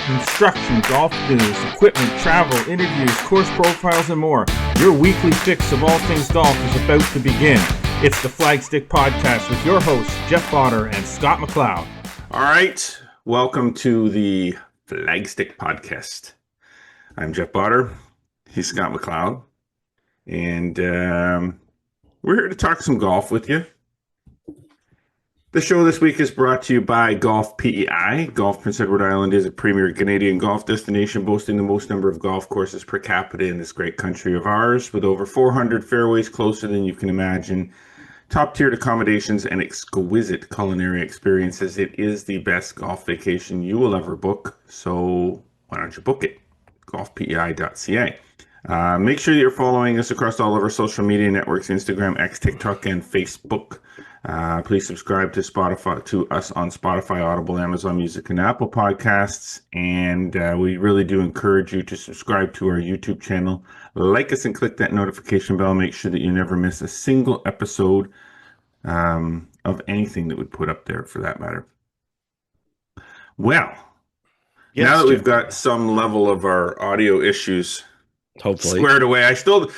instruction, golf news, equipment, travel, interviews, course profiles, and more. Your weekly fix of all things golf is about to begin. It's the Flagstick Podcast with your hosts, Jeff Botter and Scott McLeod. All right, welcome to the Flagstick Podcast. I'm Jeff Botter. He's Scott McLeod. And we're here to talk some golf with you. The show this week is brought to you by GolfPEI. Golf Prince Edward Island is a premier Canadian golf destination boasting the most number of golf courses per capita in this great country of ours, with over 400 fairways closer than you can imagine, top-tiered accommodations, and exquisite culinary experiences. It is the best golf vacation you will ever book, so why don't you book it? golfpei.ca. Make sure you're following us across all of our social media networks, Instagram, X, TikTok, and Facebook. Please subscribe to us on Spotify, Audible, Amazon Music, and Apple Podcasts. And we really do encourage you to subscribe to our YouTube channel. Like us and click that notification bell. Make sure that you never miss a single episode of anything that we put up there, for that matter. Well, yes, now that we've got some level of our audio issues hopefully squared away, I still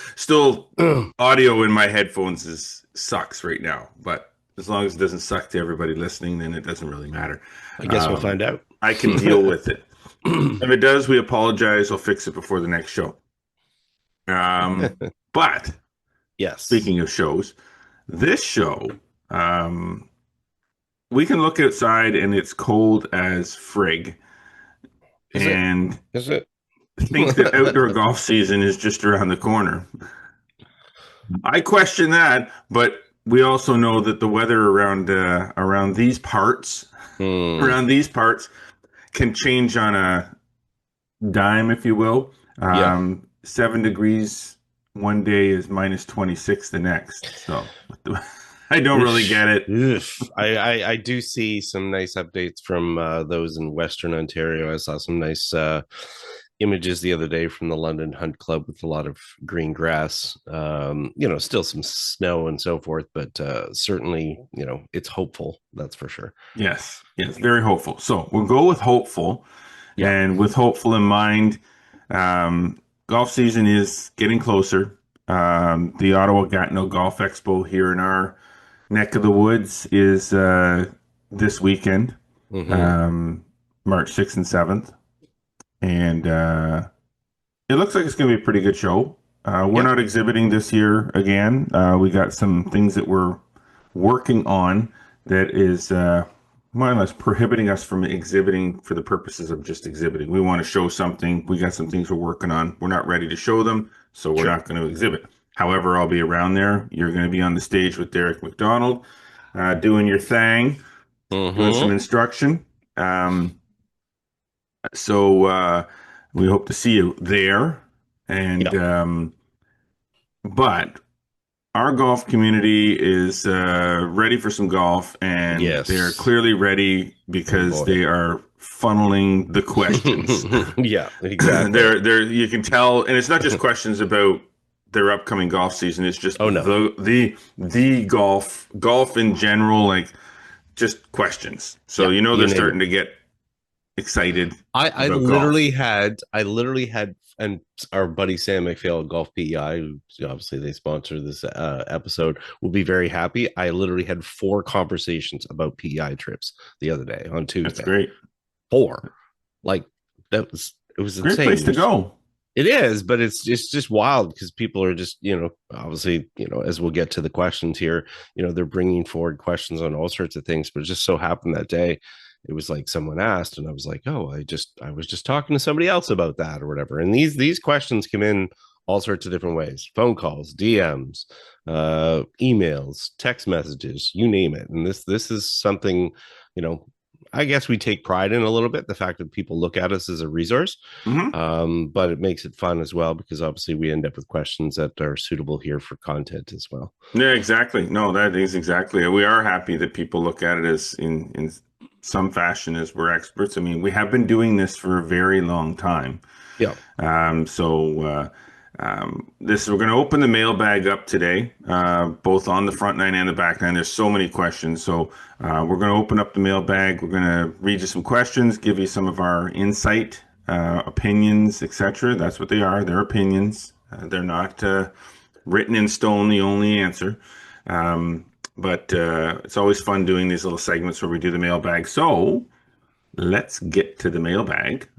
audio in my headphones sucks right now, but as long as it doesn't suck to everybody listening, then it doesn't really matter. I guess we'll find out. I can deal with it. If it does, we apologize. I'll fix it before the next show. But yes, speaking of shows, this show, we can look outside and it's cold as frig. Is it? Think that outdoor golf season is just around the corner. I question that, but we also know that the weather around these parts can change on a dime, if you will. 7 degrees one day is minus 26 the next. So I don't really get it. I do see some nice updates from those in Western Ontario. I saw some nice images the other day from the London Hunt Club with a lot of green grass, still some snow and so forth, but certainly, it's hopeful. That's for sure. Yes, very hopeful. So we'll go with hopeful. Yeah. And with hopeful in mind, golf season is getting closer. The Ottawa Gatineau Golf Expo here in our neck of the woods is this weekend, March 6th and 7th. And it looks like it's going to be a pretty good show. We're not exhibiting this year again. We got some things that we're working on that is more or less prohibiting us from exhibiting for the purposes of just exhibiting. We want to show something. We got some things we're working on. We're not ready to show them, so we're not going to exhibit. However, I'll be around there. You're going to be on the stage with Derek McDonald, doing your thing, doing some instruction. So we hope to see you there. And but our golf community is ready for some golf, and they're clearly ready because they are funneling the questions. Yeah, exactly. They're you can tell, and it's not just questions about their upcoming golf season. It's just the golf in general, like just questions. So they're starting to get excited. I literally had, and our buddy Sam McPhail at GolfPEI, who obviously they sponsor this episode, will be very happy. I literally had 4 conversations about PEI trips the other day on Tuesday. That's great. 4, like it was insane. Great place to go. It is, but it's just wild because people are just, obviously, as we'll get to the questions here, they're bringing forward questions on all sorts of things. But it just so happened that day, it was like someone asked, and I was like, oh, I was just talking to somebody else about that or whatever. And these questions come in all sorts of different ways: phone calls, DMs, emails, text messages, you name it. And this is something, I guess we take pride in a little bit, the fact that people look at us as a resource, but it makes it fun as well, because obviously we end up with questions that are suitable here for content as well. Yeah, exactly. No, that is exactly. We are happy that people look at it as in some fashion as we're experts. I mean, we have been doing this for a very long time. Yeah. We're going to open the mailbag up today, both on the front nine and the back nine. There's so many questions. So we're going to open up the mailbag. We're going to read you some questions, give you some of our insight, opinions, etc. That's what they are. They're opinions. They're not written in stone, the only answer. But it's always fun doing these little segments where we do the mailbag. So let's get to the mailbag.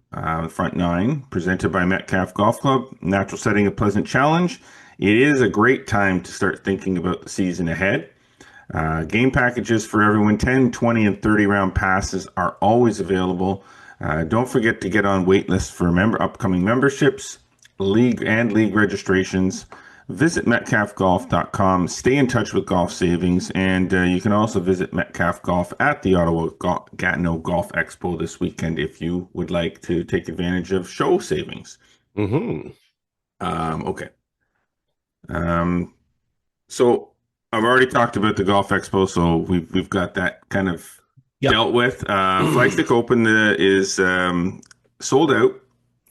Front nine, presented by Metcalfe Golf Club. Natural setting, a pleasant challenge. It is a great time to start thinking about the season ahead. Game packages for everyone, 10, 20, and 30 round passes are always available. Don't forget to get on waitlist for upcoming memberships, league registrations. Visit metcalfegolf.com. Stay in touch with Golf Savings, and you can also visit Metcalfe Golf at the Ottawa Gatineau Golf Expo this weekend if you would like to take advantage of show savings. Mm-hmm. Okay. So I've already talked about the Golf Expo, so we've got that kind of dealt with. Flagstick Open is sold out.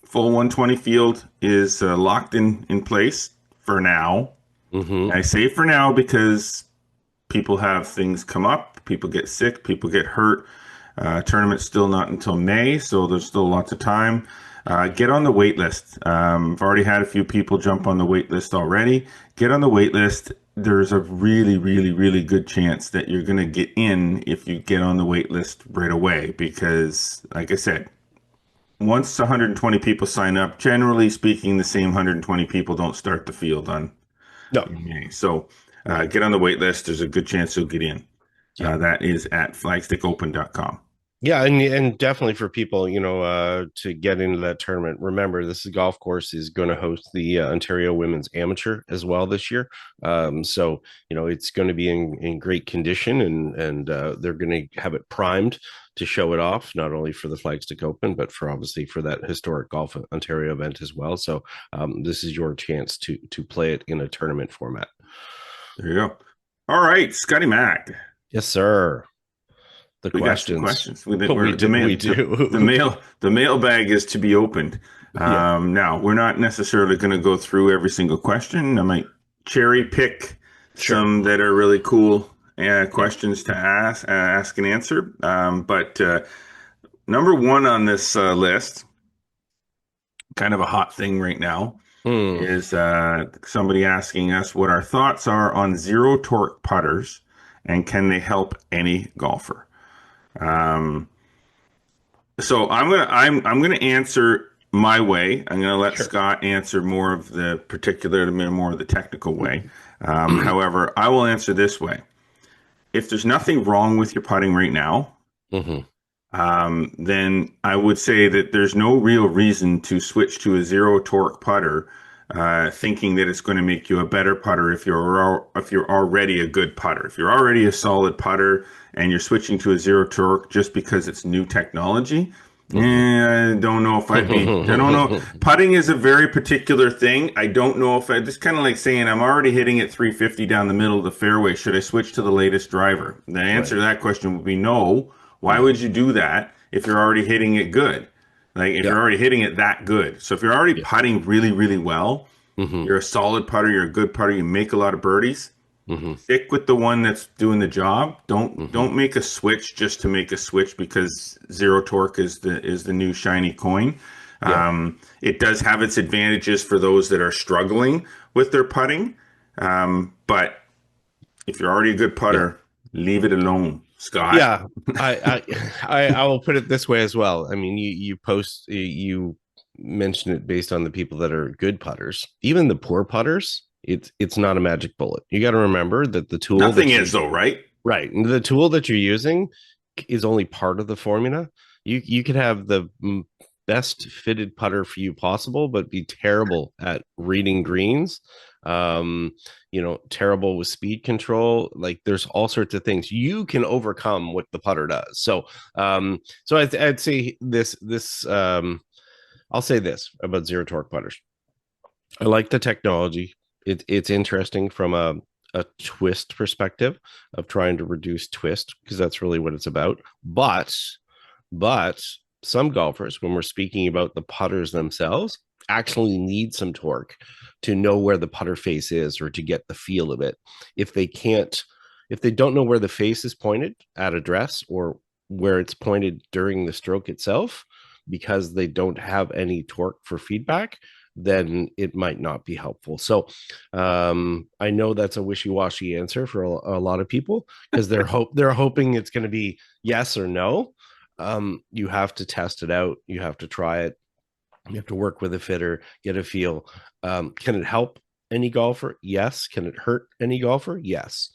Full 120 field is locked in place for now. Mm-hmm. I say for now because people have things come up, people get sick, people get hurt. Tournament's still not until May, so there's still lots of time. Get on the wait list. I've already had a few people jump on the wait list already. Get on the wait list. There's a really, really, really good chance that you're going to get in if you get on the wait list right away because, like I said, once 120 people sign up, generally speaking, the same 120 people don't start the field on. No. So get on the wait list. There's a good chance you'll get in. That is at flagstickopen.com. Yeah, and definitely for people, to get into that tournament. Remember, this golf course is going to host the Ontario Women's Amateur as well this year. So it's going to be in great condition, and they're going to have it primed to show it off, not only for the Flagstick Open, but obviously for that historic Golf Ontario event as well. So this is your chance to play it in a tournament format. There you go. All right, Scotty Mac. Yes, sir. The we questions. Got some questions. We do. The mailbag is to be opened. Now, we're not necessarily going to go through every single question. I might cherry pick some that are really cool questions to ask and answer. But number one on this list, kind of a hot thing right now, is somebody asking us what our thoughts are on zero torque putters and can they help any golfer. So I'm gonna answer my way. I'm gonna let Scott answer more of the particular, more of the technical way. However, I will answer this way. If there's nothing wrong with your putting right now, then I would say that there's no real reason to switch to a zero torque putter, thinking that it's going to make you a better putter if you're already a good putter. If you're already a solid putter and you're switching to a zero torque just because it's new technology, I don't know if I'd be. I don't know. Putting is a very particular thing. I don't know if it's kind of like saying I'm already hitting at 350 down the middle of the fairway. Should I switch to the latest driver? The answer to that question would be no. Why would you do that if you're already hitting it good? Like if you're already hitting it that good. So if you're already putting really, really well, you're a solid putter, you're a good putter, you make a lot of birdies, stick with the one that's doing the job. Don't make a switch just to make a switch because zero torque is the new shiny coin. It does have its advantages for those that are struggling with their putting. But if you're already a good putter, leave it alone. Scott. Yeah, I will put it this way as well. I mean, you mention it based on the people that are good putters. Even the poor putters, it's not a magic bullet. You got to remember that the tool nothing is though, right? Right, and the tool that you're using is only part of the formula. You could have the best fitted putter for you possible, but be terrible at reading greens. Terrible with speed control. Like there's all sorts of things you can overcome what the putter does. So I'd say this I'll say this about zero torque putters. I like the technology. It's interesting from a twist perspective of trying to reduce twist because that's really what it's about. But some golfers, when we're speaking about the putters themselves, actually need some torque to know where the putter face is or to get the feel of it. If they can't, if they don't know where the face is pointed at address or where it's pointed during the stroke itself, because they don't have any torque for feedback, then it might not be helpful. So I know that's a wishy-washy answer for a lot of people because they're hoping it's going to be yes or no. You have to test it out. You have to try it. You have to work with a fitter, get a feel. Can it help any golfer? Yes. Can it hurt any golfer? Yes.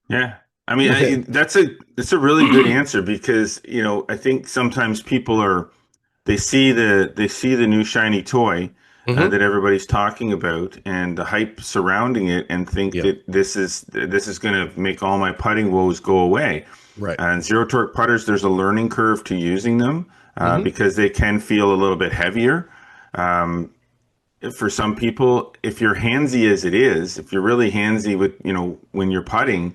Yeah. I mean, that's a really good answer because, I think sometimes people they see the new shiny toy that everybody's talking about and the hype surrounding it and think that this is going to make all my putting woes go away. Right. And zero torque putters, there's a learning curve to using them because they can feel a little bit heavier. For some people, if you're handsy as it is, if you're really handsy with, when you're putting,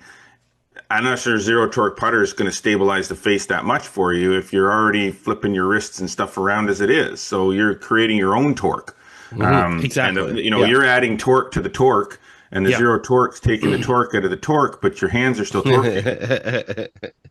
I'm not sure zero torque putter is going to stabilize the face that much for you if you're already flipping your wrists and stuff around as it is. So you're creating your own torque. Exactly. And, you're adding torque to the torque, and the zero torque's taking the torque out of the torque, but your hands are still torquing.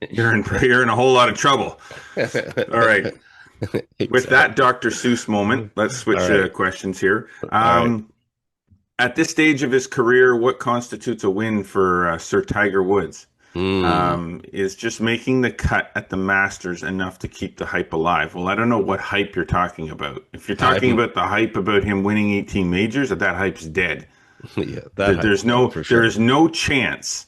You're in a whole lot of trouble. All right. Exactly. With that Dr. Seuss moment, let's switch questions here. At this stage of his career, what constitutes a win for Sir Tiger Woods? Is just making the cut at the Masters enough to keep the hype alive? Well, I don't know what hype you're talking about. If you're talking about the hype about him winning 18 majors, that hype's dead. Yeah, there is no chance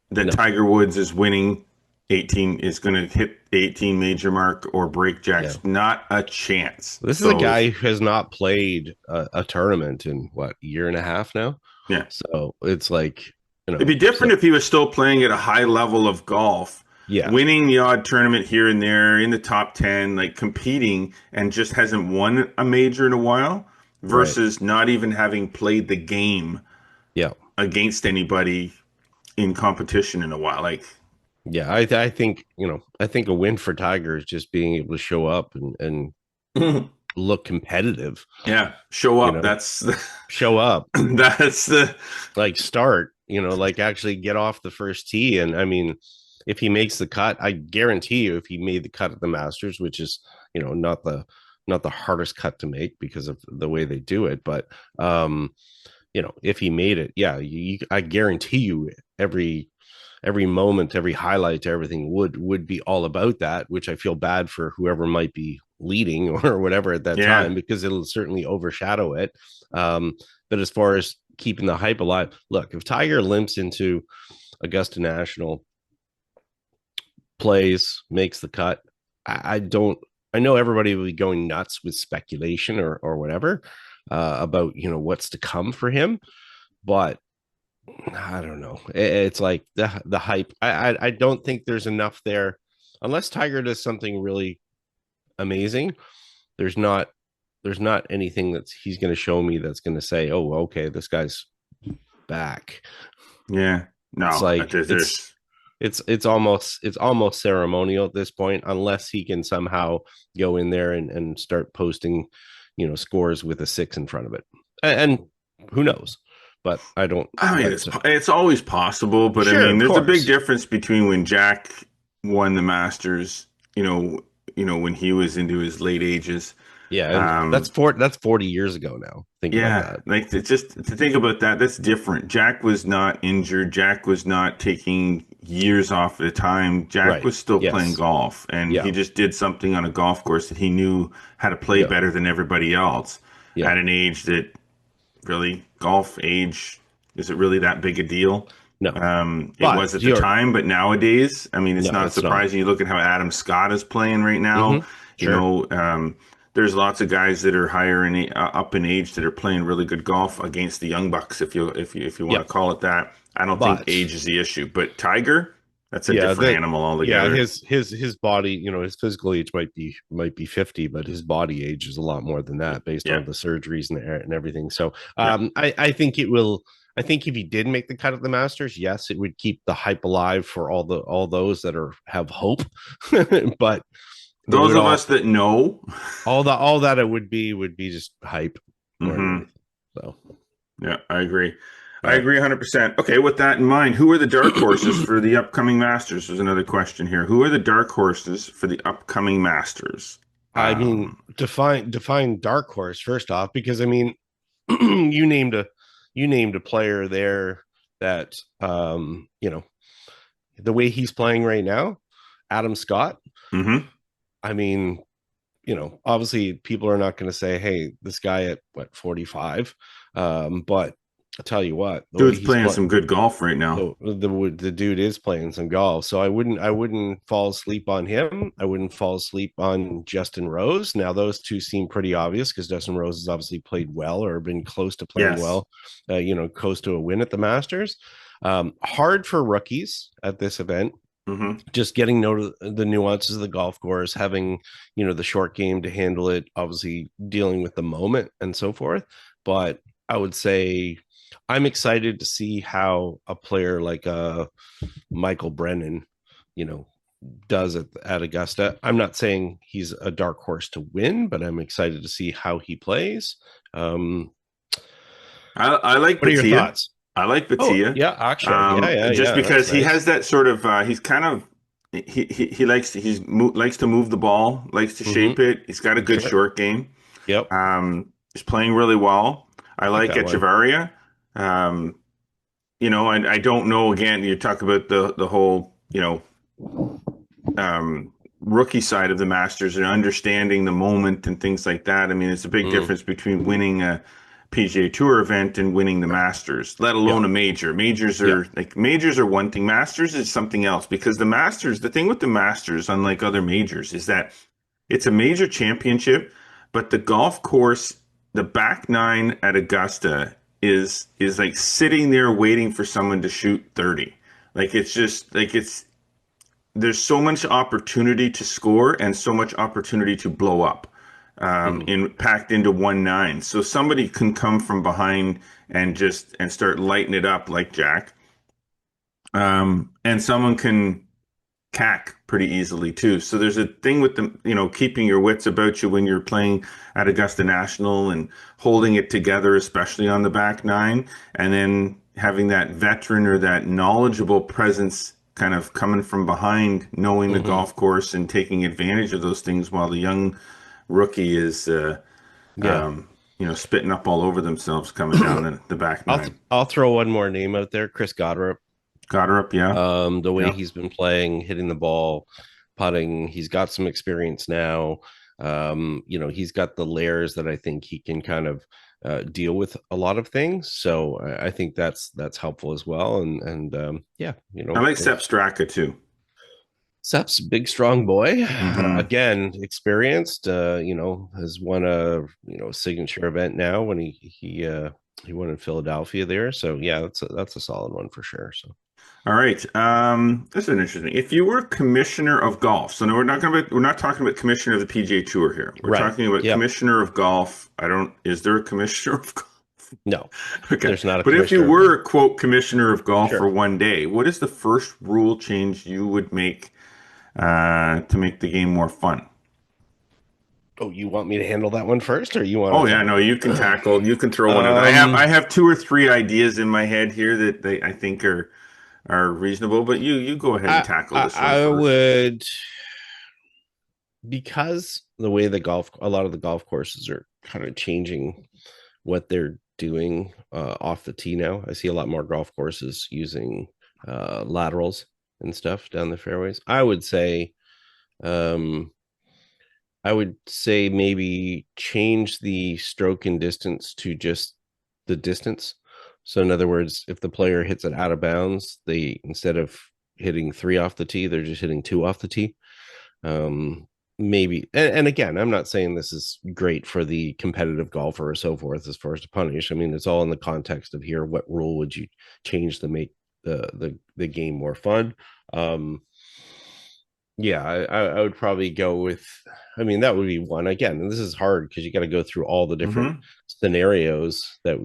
that Tiger Woods is winning 18, is going to hit the 18 major mark or break Jack's. Yeah. Not a chance. This is a guy who has not played a tournament in a year and a half now. Yeah. So it's like, it'd be different if he was still playing at a high level of golf. Yeah. Winning the odd tournament here and there in the top 10, like competing, and just hasn't won a major in a while versus not even having played the game against anybody in competition in a while. Yeah, I think, I think a win for Tiger is just being able to show up and look competitive. Yeah, show up. Show up. That's the start, actually get off the first tee. And I mean, if he makes the cut, I guarantee you, if he made the cut at the Masters, which is, not the hardest cut to make because of the way they do it, but if he made it, I guarantee you every moment, every highlight, everything would be all about that, which I feel bad for whoever might be leading or whatever at that time, because it'll certainly overshadow it. But as far as keeping the hype alive, look, if Tiger limps into Augusta National, plays, makes the cut, I know everybody will be going nuts with speculation or whatever about, what's to come for him, but I don't know. It's like the hype. I don't think there's enough there unless Tiger does something really amazing. There's not anything that he's going to show me that's going to say, oh, okay, this guy's back. Yeah, no, it's like it's almost ceremonial at this point, unless he can somehow go in there and start posting, scores with a 6 in front of it, and who knows. But I mean, it's always possible. But sure, I mean, there's a big difference between when Jack won the Masters, when he was into his late ages. Yeah, that's 40 years ago now. Think about that. Just to think about that, that's different. Jack was not injured. Jack was not taking years off at a time. Jack was still playing golf, and he just did something on a golf course that he knew how to play better than everybody else at an age that. Really, golf age, is it really that big a deal? No. It was at the time, but nowadays, I mean, it's not surprising. You look at how Adam Scott is playing right now. Sure. There's lots of guys that are higher up in age that are playing really good golf against the young bucks, if you want to call it that. I don't think age is the issue, but Tiger, that's a different animal altogether. Yeah, his body, his physical age might be 50, but his body age is a lot more than that based on the surgeries and everything. So I think it will. I think if he did make the cut at the Masters, yes, it would keep the hype alive for all those that have hope. But those of us that know, all that it would be just hype more than anything. So yeah, I agree. I agree 100%. Okay, with that in mind, who are the dark horses for the upcoming Masters? There's another question here. Who are the dark horses for the upcoming Masters? I mean, define dark horse first off, because I mean, you named a player there that you know, the way he's playing right now, Adam Scott. I mean, you know, obviously people are not going to say, hey, this guy at what 45, but I'll tell you what, the dude's playing some good golf right now. The dude is playing some golf, so I wouldn't fall asleep on him. I wouldn't fall asleep on Justin Rose. Now those two seem pretty obvious because Justin Rose has obviously played well or been close to playing well, you know, close to a win at the Masters. Hard for rookies at this event. Just getting the nuances of the golf course, having, you know, the short game to handle it, obviously dealing with the moment and so forth. But I would say I'm excited to see how a player like Michael Brennan, you know, does at Augusta. I'm not saying he's a dark horse to win, but I'm excited to see how he plays. I like. What are your thoughts? I like Batia. Yeah, actually, just because he has that sort of, he's kind of, he likes to move the ball, likes to shape it. He's got a good short game. Yep. He's playing really well. I like Echevarria. You know, and I don't know. Again, you talk about the whole, you know, rookie side of the Masters and understanding the moment and things like that. I mean, it's a big difference between winning a PGA Tour event and winning the Masters, let alone a major. Majors are one thing. Masters is something else, because the thing with the Masters, unlike other majors, is that it's a major championship, but the golf course, the back nine at Augusta is like sitting there waiting for someone to shoot 30. Like, it's just like, there's so much opportunity to score and so much opportunity to blow up. Packed into 1-9. So somebody can come from behind and start lighting it up like Jack. And someone can cack pretty easily too. So there's a thing with the, you know, keeping your wits about you when you're playing at Augusta National and holding it together, especially on the back nine, and then having that veteran or that knowledgeable presence kind of coming from behind, knowing the golf course and taking advantage of those things, while the young rookie is, you know, spitting up all over themselves coming down the back nine. I'll throw one more name out there, Chris Goddard. Yeah. The way he's been playing, hitting the ball, putting, he's got some experience now. You know, he's got the layers that I think he can kind of deal with a lot of things. So I think that's helpful as well. And yeah, you know, I like Sepp Straka too. Sepp's a big, strong boy. Again, experienced. You know, has won a signature event now when he won in Philadelphia there. So yeah, that's a solid one for sure. So. All right, this is interesting. If you were commissioner of golf, so no, we're not talking about commissioner of the PGA Tour here. We're talking about commissioner of golf. Is there a commissioner of golf? No, okay. There's not a. But if you were quote commissioner of golf for one day, what is the first rule change you would make to make the game more fun? Oh, you want me to handle that one first, or you want? Oh yeah, no, you can tackle. You can throw one. I have 2 or 3 ideas in my head here that I think are reasonable, but you go ahead and tackle this one I first. would, because the way a lot of the golf courses are kind of changing what they're doing off the tee now. I see a lot more golf courses using laterals and stuff down the fairways. I would say maybe change the stroke and distance to just the distance. So in other words, if the player hits it out of bounds, they, instead of hitting 3 off the tee, they're just hitting 2 off the tee. Maybe, and again, I'm not saying this is great for the competitive golfer or so forth as far as to punish. I mean, it's all in the context of here. What rule would you change to make the game more fun? Yeah, I would probably go with, I mean, that would be one. Again, and this is hard because you got to go through all the different scenarios that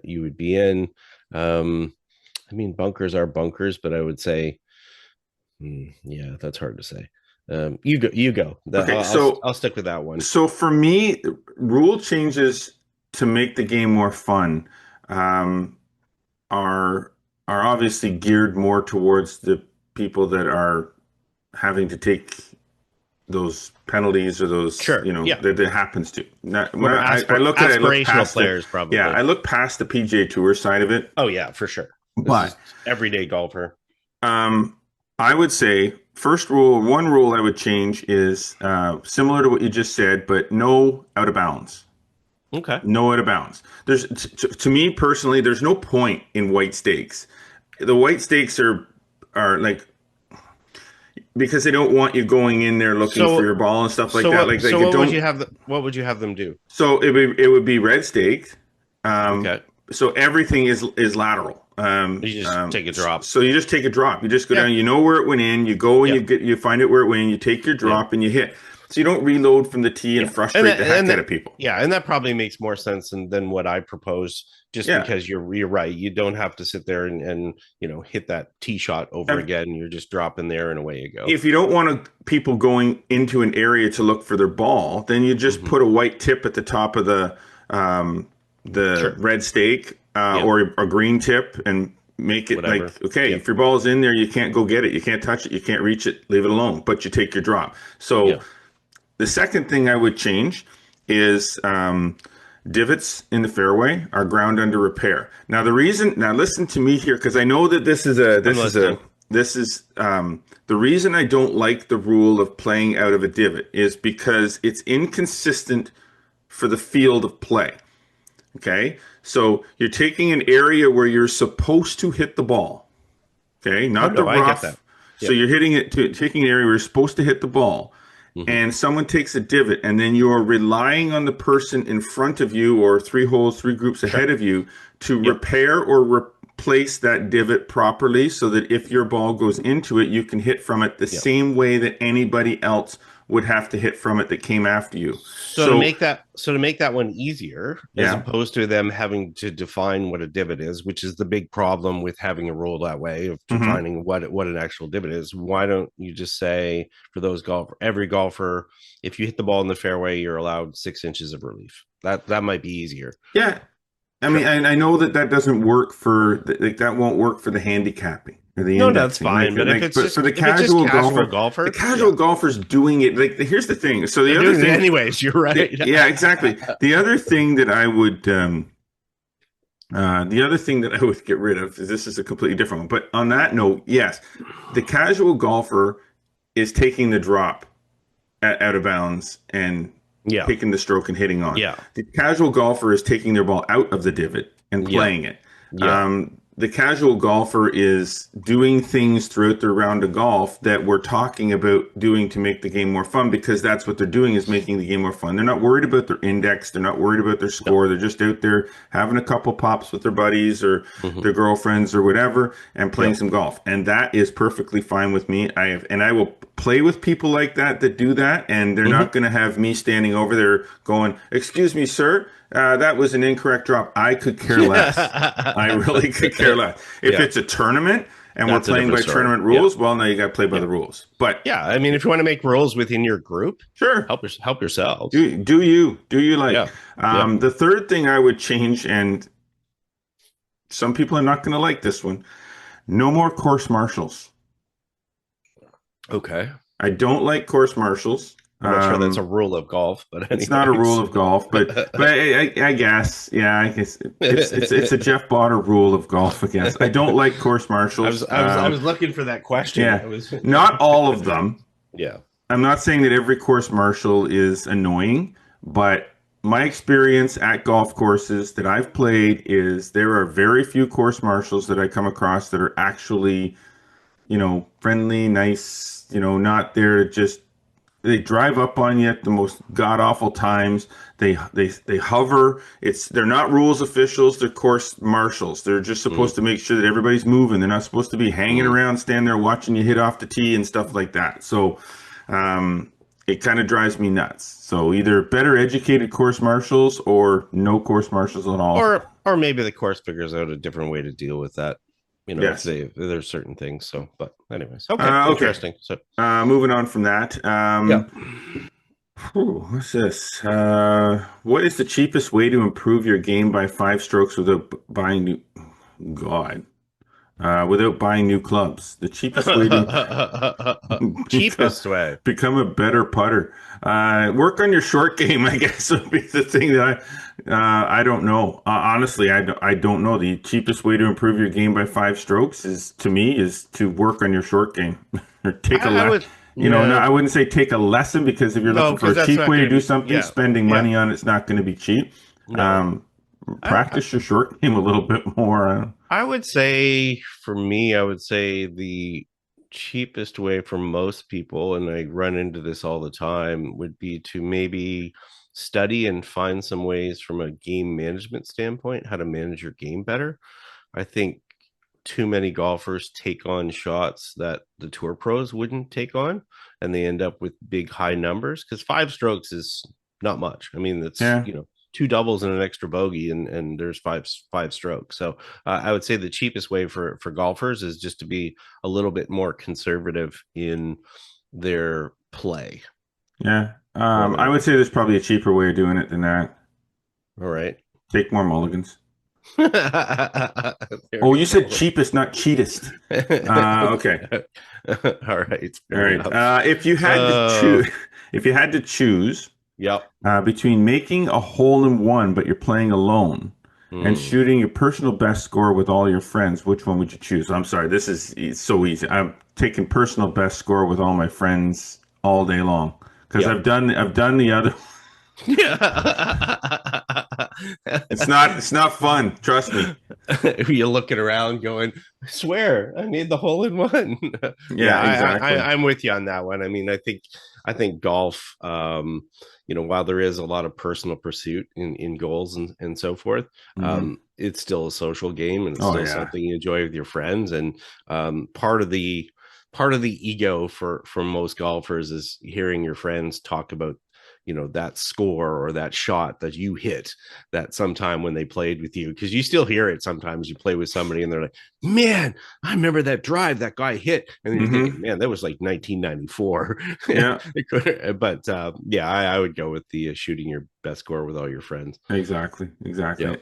you would be in. I mean, bunkers are bunkers, but I would say, yeah, that's hard to say. You go. Okay, I'll stick with that one. So for me, rule changes to make the game more fun um, are are obviously geared more towards the people that are having to take those penalties or those, Sure. Yeah. that happens to. Not, when More I look at it, I look aspirational past players, the, probably. yeah, I look past the PGA Tour side of it. Oh yeah, for sure. This is But everyday golfer. um, I would say one rule I would change is similar to what you just said, but no out of bounds. Okay. No out of bounds. To me personally, there's no point in white stakes. The white stakes are like, because they don't want you going in there looking for your ball and stuff like that. What would you have? What would you have them do? So it would be red staked. Okay. So everything is lateral. You just take a drop. So you just take a drop. You just go down. You know where it went in. You go and you find out where it went in. You take your drop and you hit. So you don't reload from the tee and frustrate the heck out of people. Yeah, and that probably makes more sense than what I propose. Just because you're right, you don't have to sit there and hit that tee shot over again. You're just dropping there and away you go. If you don't want people going into an area to look for their ball, then you just put a white tip at the top of the red stake or a green tip and make it like, okay, if your ball is in there, you can't go get it. You can't touch it. You can't reach it. Leave it alone. But you take your drop. So the second thing I would change is divots in the fairway are ground under repair. Now listen to me here, because I know that the reason I don't like the rule of playing out of a divot is because it's inconsistent for the field of play. Okay, so you're taking an area where you're supposed to hit the ball. Okay, not the rough. I get that. So you're taking an area where you're supposed to hit the ball. And someone takes a divot, and then you're relying on the person in front of you or three groups ahead of you to repair or replace that divot properly, so that if your ball goes into it, you can hit from it the same way that anybody else would have to hit from it that came after you. So to make that one easier, as opposed to them having to define what a divot is, which is the big problem with having a rule that way of defining what an actual divot is, why don't you just say for every golfer, if you hit the ball in the fairway, you're allowed 6 inches of relief. That might be easier. Yeah. I mean, I know that doesn't work that won't work for the handicapping. No, that's fine. But for the casual golfer, the casual golfer's doing it. Like, here's the thing. So the other thing, anyways, you're right. Yeah, exactly. The other thing that I would, get rid of is, this is a completely different one. But on that note, yes, the casual golfer is taking the drop out of bounds and picking the stroke and hitting on. Yeah. The casual golfer is taking their ball out of the divot and playing it. Yeah. The casual golfer is doing things throughout their round of golf that we're talking about doing to make the game more fun, because that's what they're doing, is making the game more fun. They're not worried about their index. They're not worried about their score. They're just out there having a couple pops with their buddies or their girlfriends or whatever and playing some golf. And that is perfectly fine with me. I will play with people like that do that. And they're not going to have me standing over there going, "Excuse me, sir, that was an incorrect drop." I could care less. I really could care less. If it's a tournament and we're playing by tournament rules, well, now you got to play by the rules. But I mean, if you want to make rules within your group, sure, help yourselves. Do you like? The third thing I would change, and some people are not going to like this one: no more course marshals. Okay. I don't like course marshals. I'm not sure that's a rule of golf, but anyways. It's not a rule of golf, but I guess, I guess it's a Jeff Botter rule of golf. I guess I don't like course marshals. I was looking for that question. Yeah, not all of them. Yeah, I'm not saying that every course marshal is annoying, but my experience at golf courses that I've played is there are very few course marshals that I come across that are actually, friendly, nice, not there to just. They drive up on you at the most god awful times. They hover. They're not rules officials. They're course marshals. They're just supposed to make sure that everybody's moving. They're not supposed to be hanging around, standing there watching you hit off the tee and stuff like that. So it kind of drives me nuts. So either better educated course marshals or no course marshals at all. Or maybe the course figures out a different way to deal with that. You know, Yes. if there's certain things. So, but anyways, okay, Okay. interesting. So, Moving on from that. yeah. What's this? What is the cheapest way to improve your game by 5 strokes without buying new? God. Without buying new clubs. The cheapest way to become, Cheapest way. become a better putter. Work on your short game, I guess, would be the thing that I don't know. Honestly, I don't know. The cheapest way to improve your game by 5 strokes to me, is to work on your short game or take a I lesson. would, No, yeah, I wouldn't say take a lesson, because if you're no, looking for because a that's cheap not way to going to do be, something, yeah, spending yeah, money on it's not going to be cheap. no. I, Practice your short game a little bit more. I would say for me, I would say the cheapest way for most people, and I run into this all the time, would be to maybe study and find some ways from a game management standpoint how to manage your game better. I think too many golfers take on shots that the tour pros wouldn't take on, and they end up with big high numbers because 5 strokes is not much. I mean, it's, Yeah. you know, two doubles and an extra bogey, and there's five strokes. So I would say the cheapest way for golfers is just to be a little bit more conservative in their play. Yeah. I Whether would say there's probably a cheaper way of doing it than that. all right. Take more mulligans. There Oh, we you said go. cheapest, not cheatest. Okay. All right, All fair right. enough. If you had to choose, if you had to choose Yep. between making a hole in one, but you're playing alone, and Hmm. shooting your personal best score with all your friends, which one would you choose? I'm sorry, this is it's so easy. I'm taking personal best score with all my friends all day long, because Yep. I've done the other. It's not fun. Trust me. You're looking around going, I swear I made the hole in one. Yeah, Yeah, exactly. I'm with you on that one. I mean, I think golf, you know, while there is a lot of personal pursuit in goals and so forth, Hmm. it's still a social game, and it's Oh still yeah. something you enjoy with your friends. And part of the ego for most golfers is hearing your friends talk about, you know, that score or that shot that you hit that sometime when they played with you, because you still hear it sometimes. You play with somebody and they're like, man, I remember that drive that guy hit, and then you're thinking, Hmm. man, that was like 1994. Yeah. But yeah, I would go with the shooting your best score with all your friends. Exactly. Yeah. Exactly.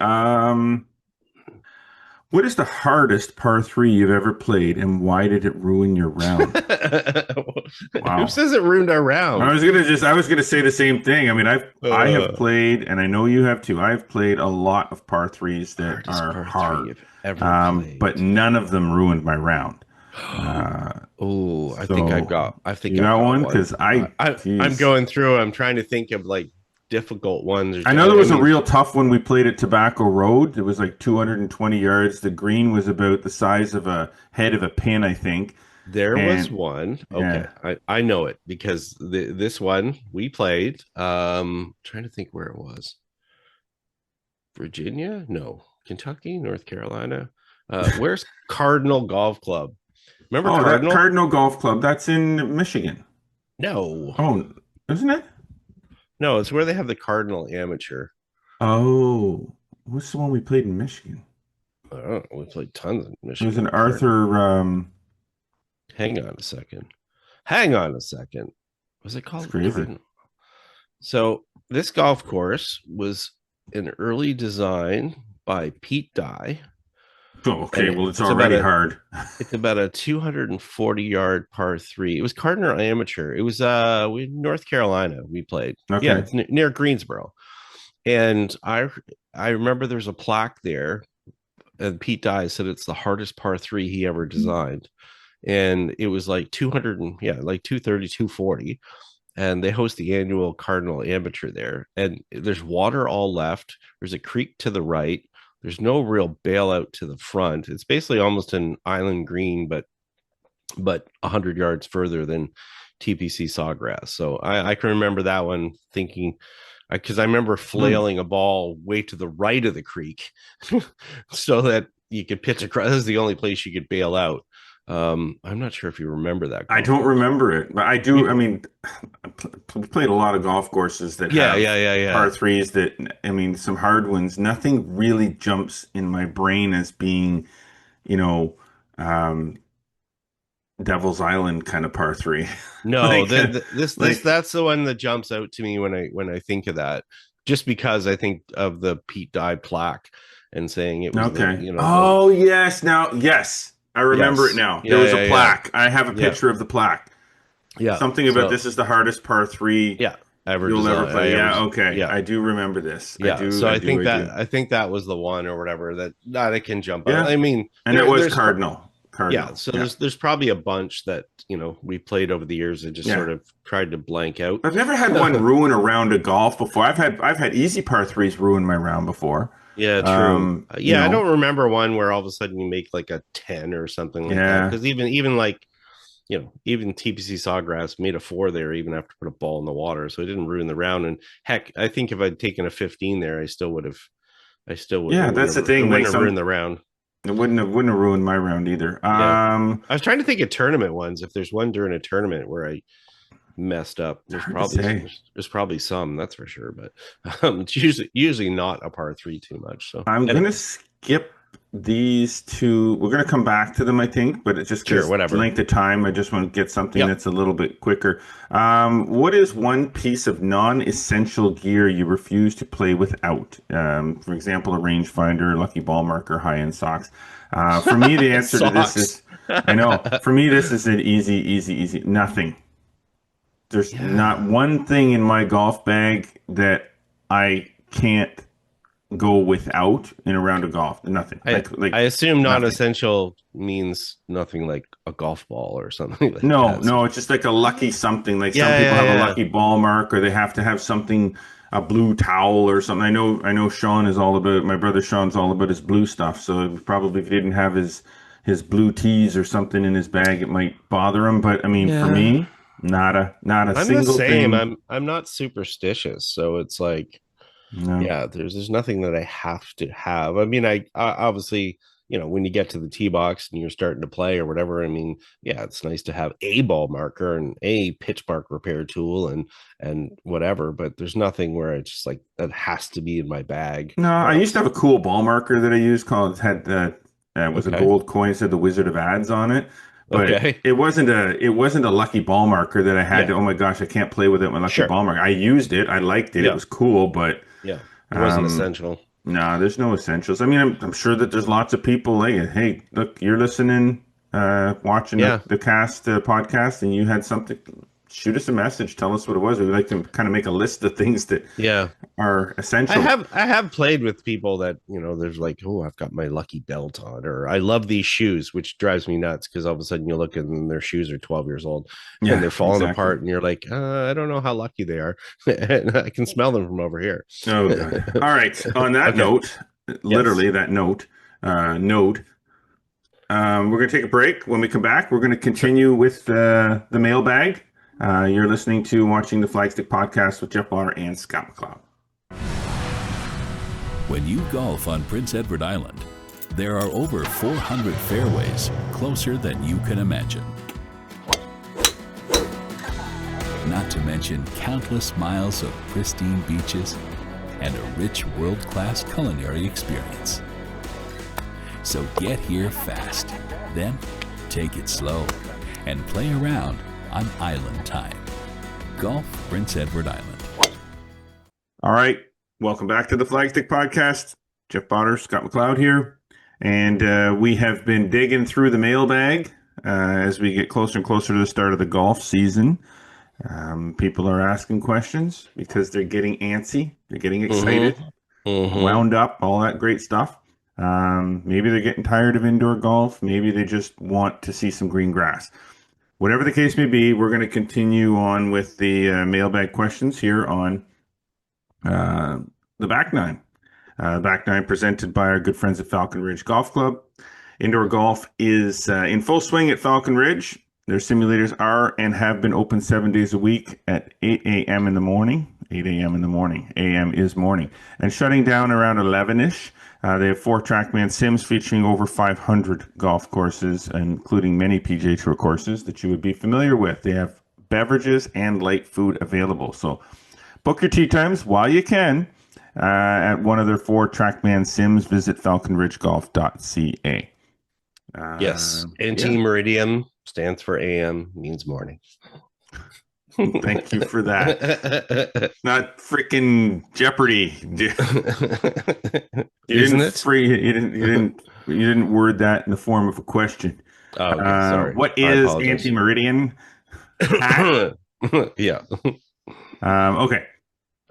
What is the hardest par three you've ever played, and why did it ruin your round? Who Wow. says it ruined our round? I was gonna say the same thing. I mean, I have uh played, and I know you have too. I've played a lot of par threes that Hardest are par three hard, you've ever but played. none of them ruined my round. Oh, So I think you I've got got one? one. Because I'm geez, going through. I'm trying to think of like difficult ones. I know there I was a mean, real tough one we played at Tobacco Road. It was like 220 yards. The green was about the size of a head of a pin, I think. there was And one. Okay, yeah, I know it because this one we played. Trying to think where it was. Virginia? No, Kentucky, North Carolina. Where's Cardinal Golf Club? Remember oh, that Cardinal? Cardinal Golf Club. That's in Michigan. No, Oh, isn't it? no, it's where they have the Cardinal Amateur. Oh, what's the one we played in Michigan? I don't know. We played tons in It was Michigan an at Cardinal. Arthur. Hang on a second. Hang on a second. Was it It's called crazy. Cardinal? So this golf course was an early design by Pete Dye, Oh, and okay, well, it's it's about already a hard. 240-yard par three. It was Cardinal Amateur. It was North Carolina. We played. Yeah, Okay. it's near Greensboro, and I remember there's a plaque there, and Pete Dye said it's the hardest par three he ever designed, and it was like 200 and yeah, like 230, 240. And they host the annual Cardinal Amateur there. And there's water all left. There's a creek to the right. There's no real bailout to the front. It's basically almost an island green, but 100 yards further than TPC Sawgrass. So I can remember that one thinking, because I remember Hmm. flailing a ball way to the right of the creek so that you could pitch across. This is the only place you could bail out. I'm not sure if you remember that I golf don't course. remember it, but I do. I mean, played a lot of golf courses that Yeah, have yeah, yeah, par yeah. threes that, I mean, some hard ones. Nothing really jumps in my brain as being, you know, um, Devil's Island kind of par three. No, like, this that's the one that jumps out to me when I think of that. Just because I think of the Pete Dye plaque and saying it was the okay. you know the Oh yes, now yes, I remember it yes now. There yeah was a yeah yeah plaque. I have a yeah picture of the plaque. yeah. Something about So this is the hardest par three yeah, ever you'll ever design I play. ever Yeah, okay. yeah I do remember this. I yeah. do. So I do. I do. I think that was the one or whatever that it can jump out. Yeah, I mean and it was there's Cardinal. yeah. Cardinal. So Yeah, there's probably a bunch that we played over the years that just yeah. sort of tried to blank out. I've never had one ruin a round of golf before. I've had easy par threes ruin my round before. Yeah, true. You Yeah, I know, don't remember one where all of a sudden you make like a 10 or something like that. yeah. Because even like, even TPC Sawgrass made a 4 there even after put a ball in the water. So it didn't ruin the round. And heck, I think if I'd taken a 15 there, I still would Yeah, that's the it thing. wouldn't Like have ruined the round. it wouldn't have ruined my round either. Yeah. I was trying to think of tournament ones. If there's one during a tournament where I messed up, It's hard to say. there's probably some, that's for sure. But it's usually not a par three too much. So I'm gonna anyway, skip these two. We're gonna come back to them, I think, but it's just sure, because whatever. length of time. I just want to get something Yep. that's a little bit quicker. What is one piece of non-essential gear you refuse to play without? For example, a rangefinder, lucky ball marker, high-end socks. For me, the answer to this Socks. is I know. For me, this is an easy. Nothing. There's not Yeah. one thing in my golf bag that I can't go without in a round of golf. Nothing. Like I assume nothing. non-essential means nothing like a golf ball or something like No, that. So, no, it's just like a lucky something. Like some yeah, people yeah, have a yeah. lucky ball mark, or they have to have something, a blue towel or something. I know. Sean is all about. My brother Sean's all about his blue stuff. So probably if he didn't have his blue tees or something in his bag, it might bother him. But I mean, for Yeah. me, not a I'm the single same. thing. I'm not superstitious, so it's like, No. yeah, there's nothing that I have to have. I mean, I obviously, when you get to the tee box and you're starting to play or whatever, I mean, yeah, it's nice to have a ball marker and a pitch mark repair tool and whatever, but there's nothing where it's just like that has to be in my bag No, I or used to else. have a cool ball marker that I used called had it was a Okay. gold coin, said the Wizard of Ads on it, but Okay. it wasn't a lucky ball marker that I had to. Yeah. Oh my gosh, I can't play with it. My lucky Sure. ball marker. I used it. I liked it. It Yeah. was cool, but Yeah. It wasn't um, essential. no, there's no essentials. I mean, I'm sure that there's lots of people like, hey, look, you're listening, watching the Yeah. the cast podcast, and you had something. Shoot us a message. Tell us what it was. We'd like to kind of make a list of things that Yeah. are I essential. have I have played with people that, there's like, oh, I've got my lucky belt on, or I love these shoes, which drives me nuts because all of a sudden you look and their shoes are 12 years old and Yeah, they're falling exactly. apart, and you're like, I don't know how lucky they are. And I can smell them from over here. Oh, God. All right. On that Okay. note, Yes. literally that note, we're going to take a break. When we come back, we're going to Sure. continue with the mailbag. You're listening to watching the Flagstick podcast with Jeff Bonner and Scott McLeod. When you golf on Prince Edward Island, there are over 400 fairways closer than you can imagine. Not to mention countless miles of pristine beaches and a rich world-class culinary experience. So get here fast, then take it slow and play around on Island Time. Golf Prince Edward Island. All right. Welcome back to the Flagstick podcast. Jeff Bonner, Scott McLeod here. And we have been digging through the mailbag as we get closer and closer to the start of the golf season. People are asking questions because they're getting antsy. They're getting excited, wound up, all that great stuff. Maybe they're getting tired of indoor golf. Maybe they just want to see some green grass. Whatever the case may be, we're going to continue on with the mailbag questions here on the Back Nine. Back Nine presented by our good friends at Falcon Ridge Golf Club. Indoor golf is in full swing at Falcon Ridge. Their simulators are and have been open 7 days a week at 8 a.m. in the morning. 8 a.m. in the morning. A.m. is morning. And shutting down around 11-ish. They have 4 TrackMan sims featuring over 500 golf courses, including many PGA Tour courses that you would be familiar with. They have beverages and light food available. So book your tee times while you can at one of their 4 TrackMan sims. Visit falconridgegolf.ca. Yes. Yeah. Anti-meridium stands for AM, means morning. Thank you for that. Not freaking Jeopardy. Isn't it? You didn't word that in the form of a question. Oh, okay. Sorry. What I is apologize. anti-meridian? Hat? Yeah. Okay.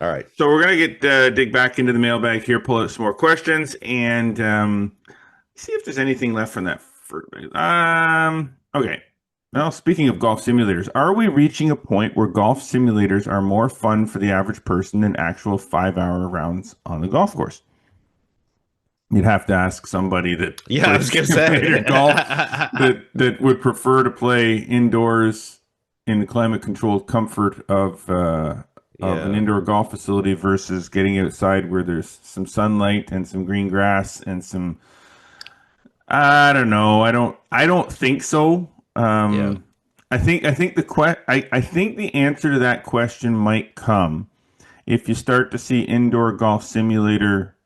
All right. So we're gonna get dig back into the mailbag here, pull out some more questions, and see if there's anything left from that. Okay. Well, speaking of golf simulators, are we reaching a point where golf simulators are more fun for the average person than actual 5-hour rounds on the golf course? You'd have to ask somebody that Yeah, I was gonna say golf that would prefer to play indoors in the climate controlled comfort of an indoor golf facility versus getting outside where there's some sunlight and some green grass and some. I don't know. I don't think so. Yeah. I think I think the answer to that question might come if you start to see indoor golf simulator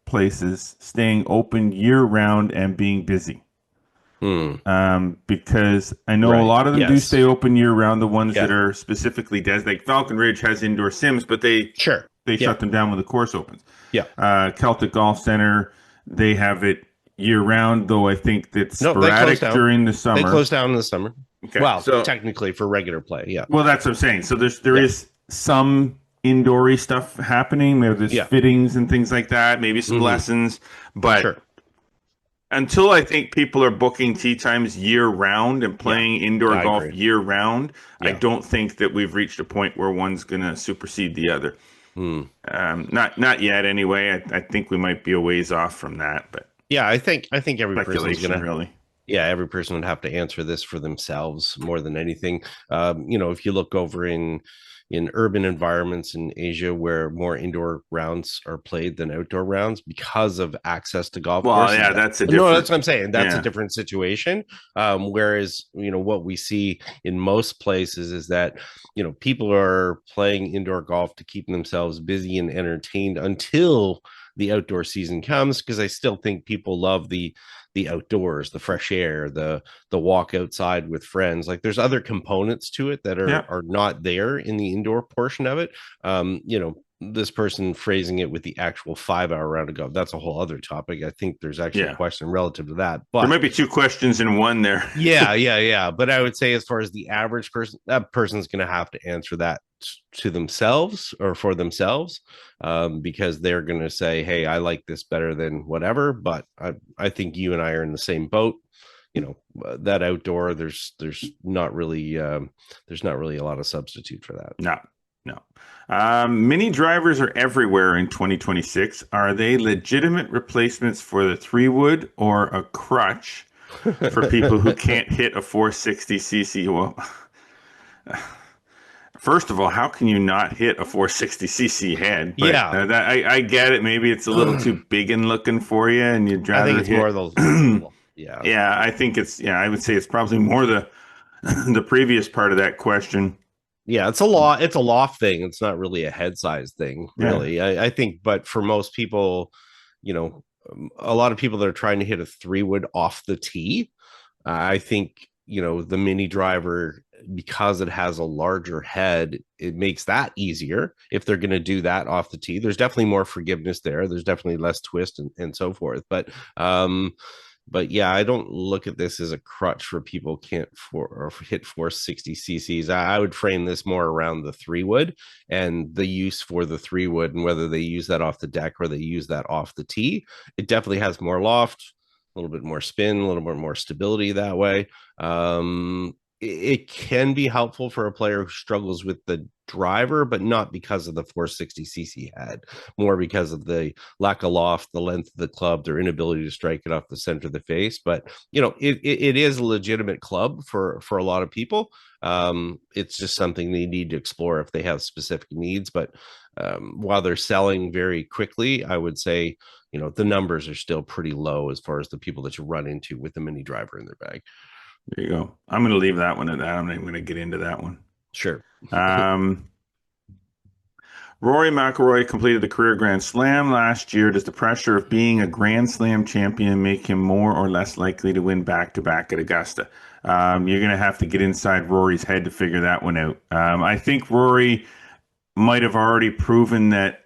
places staying open year round and being busy. Because I know a lot of them do stay open year round. The ones that are specifically like Falcon Ridge has indoor sims, but they shut them down when the course opens. Yeah. Celtic Golf Center, they have it year round, though I think that's sporadic during the summer. They close down in the summer. Okay. Well, so technically for regular play, yeah. Well, that's what I'm saying. So there is some indoory stuff happening. There's fittings and things like that. Maybe some lessons, but until I think people are booking tee times year round and playing indoor golf year round, I don't think that we've reached a point where one's going to supersede the other. Not yet, anyway. I think we might be a ways off from that, but yeah, I think every person's going to really. Yeah, every person would have to answer this for themselves more than anything. If you look over in urban environments in Asia where more indoor rounds are played than outdoor rounds because of access to golf courses. Yeah, that's that's what I'm saying. That's a different situation. Whereas, what we see in most places is that, people are playing indoor golf to keep themselves busy and entertained until the outdoor season comes, because I still think people love the outdoors, the fresh air, the walk outside with friends. Like there's other components to it that are not there in the indoor portion of it. This person phrasing it with the actual 5-hour round of golf, that's a whole other topic. I think there's actually a question relative to that, but there might be two questions in one there. yeah. But I would say as far as the average person, that person's going to have to answer that to themselves or for themselves, because they're going to say, hey, I like this better than whatever. But I think you and I are in the same boat. That outdoor, there's not really a lot of substitute for that. No. Mini drivers are everywhere in 2026. Are they legitimate replacements for the 3-wood or a crutch for people who can't hit a 460cc? Well, first of all, how can you not hit a 460cc head? But, I get it. Maybe it's a little too big and looking for you, and you'd rather. I think it's more of those. Yeah, I think it's. Yeah, I would say it's probably more the previous part of that question. Yeah, it's a loft thing. It's not really a head size thing, really. I think, but for most people, a lot of people that are trying to hit a 3-wood off the tee, I think, the mini driver, because it has a larger head, it makes that easier if they're going to do that off the tee. There's definitely more forgiveness there. There's definitely less twist and so forth. But yeah, I don't look at this as a crutch for people can't hit 460 cc's. I would frame this more around the 3-wood and the use for the 3-wood, and whether they use that off the deck or they use that off the tee. It definitely has more loft, a little bit more spin, a little bit more stability that way. It can be helpful for a player who struggles with the driver, but not because of the 460cc head, more because of the lack of loft, the length of the club, their inability to strike it off the center of the face. But it is a legitimate club for a lot of people. It's just something they need to explore if they have specific needs. But while they're selling very quickly, I would say the numbers are still pretty low as far as the people that you run into with the mini driver in their bag. There you go. I'm going to leave that one at that. I'm not going to get into that one. Sure. Rory McIlroy completed the career Grand Slam last year. Does the pressure of being a Grand Slam champion make him more or less likely to win back-to-back at Augusta? You're going to have to get inside Rory's head to figure that one out. I think Rory might have already proven that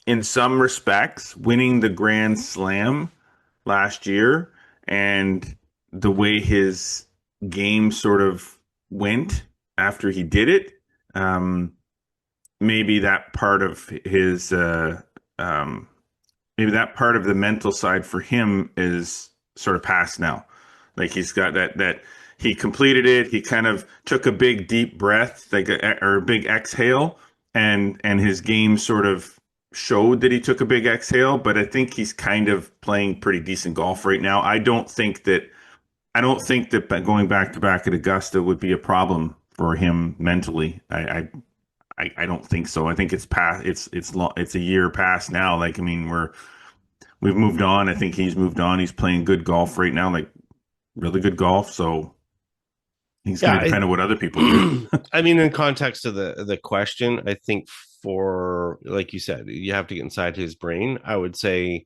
in some respects, winning the Grand Slam last year and the way his game sort of went after he did it, maybe that part of his maybe that part of the mental side for him is sort of past now. Like he's got that he completed it. He kind of took a big deep breath, or a big exhale, and his game sort of showed that he took a big exhale. But I think he's kind of playing pretty decent golf right now. I don't think that going back to back at Augusta would be a problem for him mentally. I don't think so. I think it's past. It's a year past now. Like, I mean, we've moved on. I think he's moved on. He's playing good golf right now, like really good golf. So he's going to depend on what other people do. I mean, in context of the question, I think for, like you said, you have to get inside his brain. I would say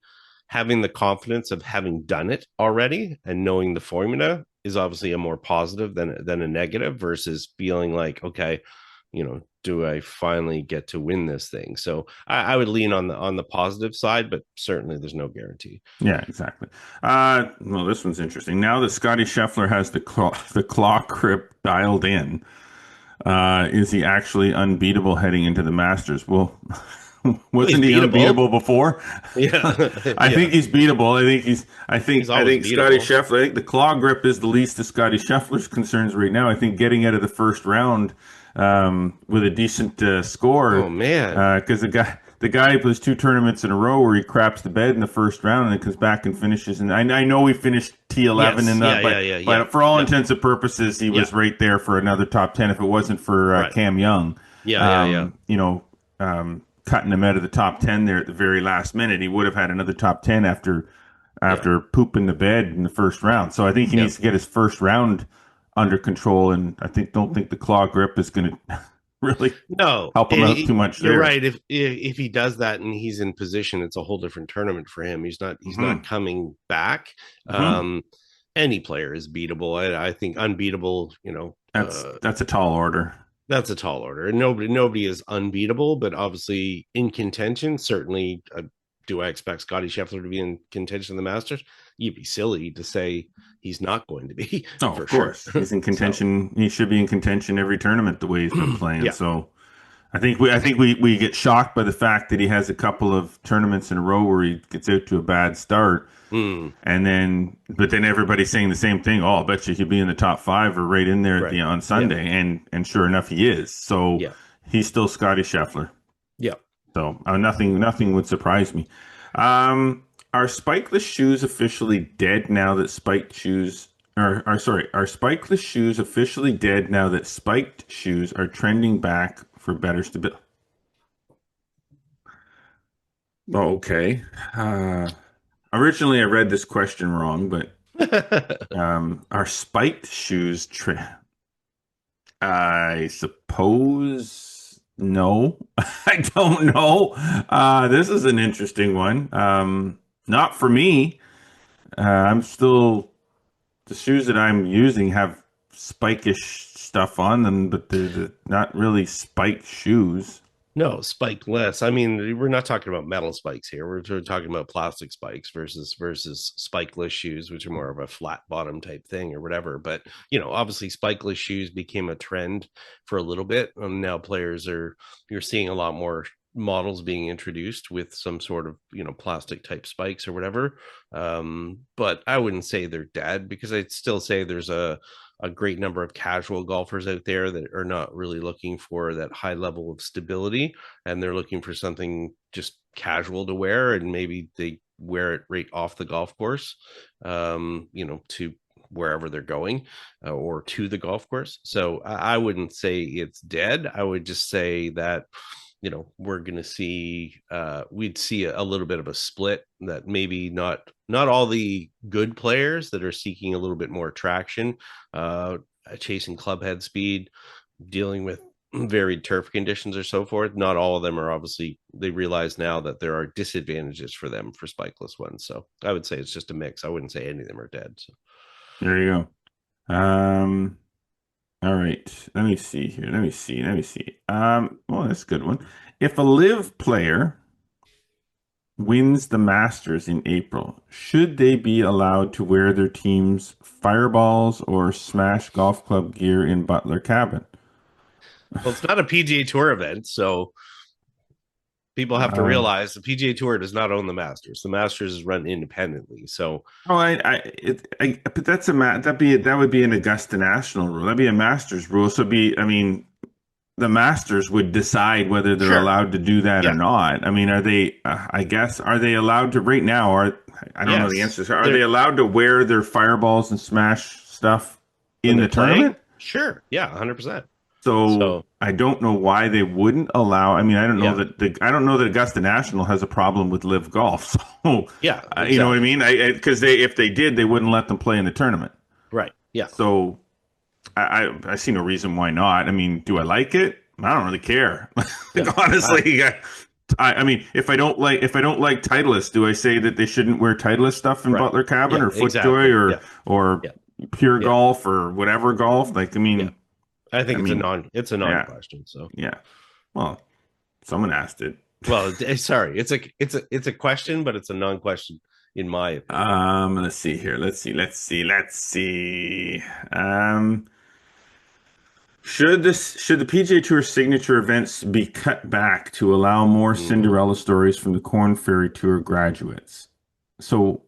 having the confidence of having done it already and knowing the formula is obviously a more positive than a negative, versus feeling like, okay, do I finally get to win this thing? So I would lean on the positive side, but certainly there's no guarantee. Yeah, exactly. Well, this one's interesting. Now that Scotty Scheffler has the claw grip dialed in, is he actually unbeatable heading into the Masters? Well, wasn't he unbeatable before? Yeah, I think he's beatable. I think Scotty Scheffler. I think the claw grip is the least of Scotty Scheffler's concerns right now. I think getting out of the first round with a decent score. Oh man, because the guy plays 2 tournaments in a row where he craps the bed in the first round and then comes back and finishes. And I know he finished T11 in that, but for all intents and purposes, he was right there for another top 10. If it wasn't for Cam Young, cutting him out of the top 10 there at the very last minute, he would have had another top 10 after pooping the bed in the first round. So I think he needs to get his first round under control, and don't think the claw grip is going to really help him out too much. You're right. If he does that and he's in position, it's a whole different tournament for him. He's not coming back. Any player is beatable. I think unbeatable. That's a tall order. That's a tall order, and nobody is unbeatable. But obviously, in contention, certainly. Do I expect Scotty Scheffler to be in contention in the Masters? You'd be silly to say he's not going to be. Oh, of course. Sure. He's in contention. So, he should be in contention every tournament the way he's been playing. So I think we get shocked by the fact that he has a couple of tournaments in a row where he gets out to a bad start. But then everybody's saying the same thing. Oh, I bet you he'd be in the top 5 or right in there on Sunday. Yeah. And sure enough, he is. So he's still Scotty Scheffler. Yeah. So nothing would surprise me. Are spikeless shoes officially dead now that spiked shoes are spikeless shoes officially dead now that spiked shoes are trending back for better stability? Oh, okay. Originally I read this question wrong, but are spiked shoes I suppose no. I don't know. This is an interesting one. Not for me. I'm still, the shoes that I'm using have spikish stuff on them, but they're not really spiked shoes. No, spikeless. I mean, we're not talking about metal spikes here. We're talking about plastic spikes versus spikeless shoes, which are more of a flat bottom type thing or whatever. But, obviously spikeless shoes became a trend for a little bit. Now you're seeing a lot more models being introduced with some sort of, plastic type spikes or whatever. But I wouldn't say they're dead, because I'd still say there's a great number of casual golfers out there that are not really looking for that high level of stability, and they're looking for something just casual to wear, and maybe they wear it right off the golf course, to wherever they're going, or to the golf course. So I wouldn't say it's dead. I would just say that, we're going to see, we'd see a little bit of a split, that maybe not all the good players that are seeking a little bit more traction, chasing club head speed, dealing with varied turf conditions or so forth. Not all of them are obviously, they realize now that there are disadvantages for them for spikeless ones. So I would say it's just a mix. I wouldn't say any of them are dead. So There you go. All right. Let me see here. Let me see. Well, that's a good one. If a live player wins the Masters in April, should they be allowed to wear their team's fireballs or smash golf club gear in Butler Cabin? well, it's not a PGA Tour event, so people have to realize the PGA Tour does not own the Masters. The Masters is run independently. So, but that would be an Augusta National rule. That'd be a Masters rule. So the Masters would decide whether they're allowed to do that or not. I mean, are they? Are they allowed to right now? I don't know the answers. Are they allowed to wear their fireballs and smash stuff in the tournament? Sure. Yeah, 100%. So I don't know why they wouldn't allow. I mean, I don't know that Augusta National has a problem with live golf. So exactly. You know what I mean? Because if they did, they wouldn't let them play in the tournament. Right. Yeah. So I see no reason why not. I mean, do I like it? I don't really care. Honestly, I mean, if I don't like Titleist, do I say that they shouldn't wear Titleist stuff in Butler Cabin or FootJoy or Pure Golf or whatever golf? Like, I mean. I think it's a non question. So well, someone asked it. Well, sorry, it's a question, but it's a non question in my opinion. Let's see here. Let's see. Should the PGA Tour signature events be cut back to allow more Cinderella stories from the Corn Ferry Tour graduates? So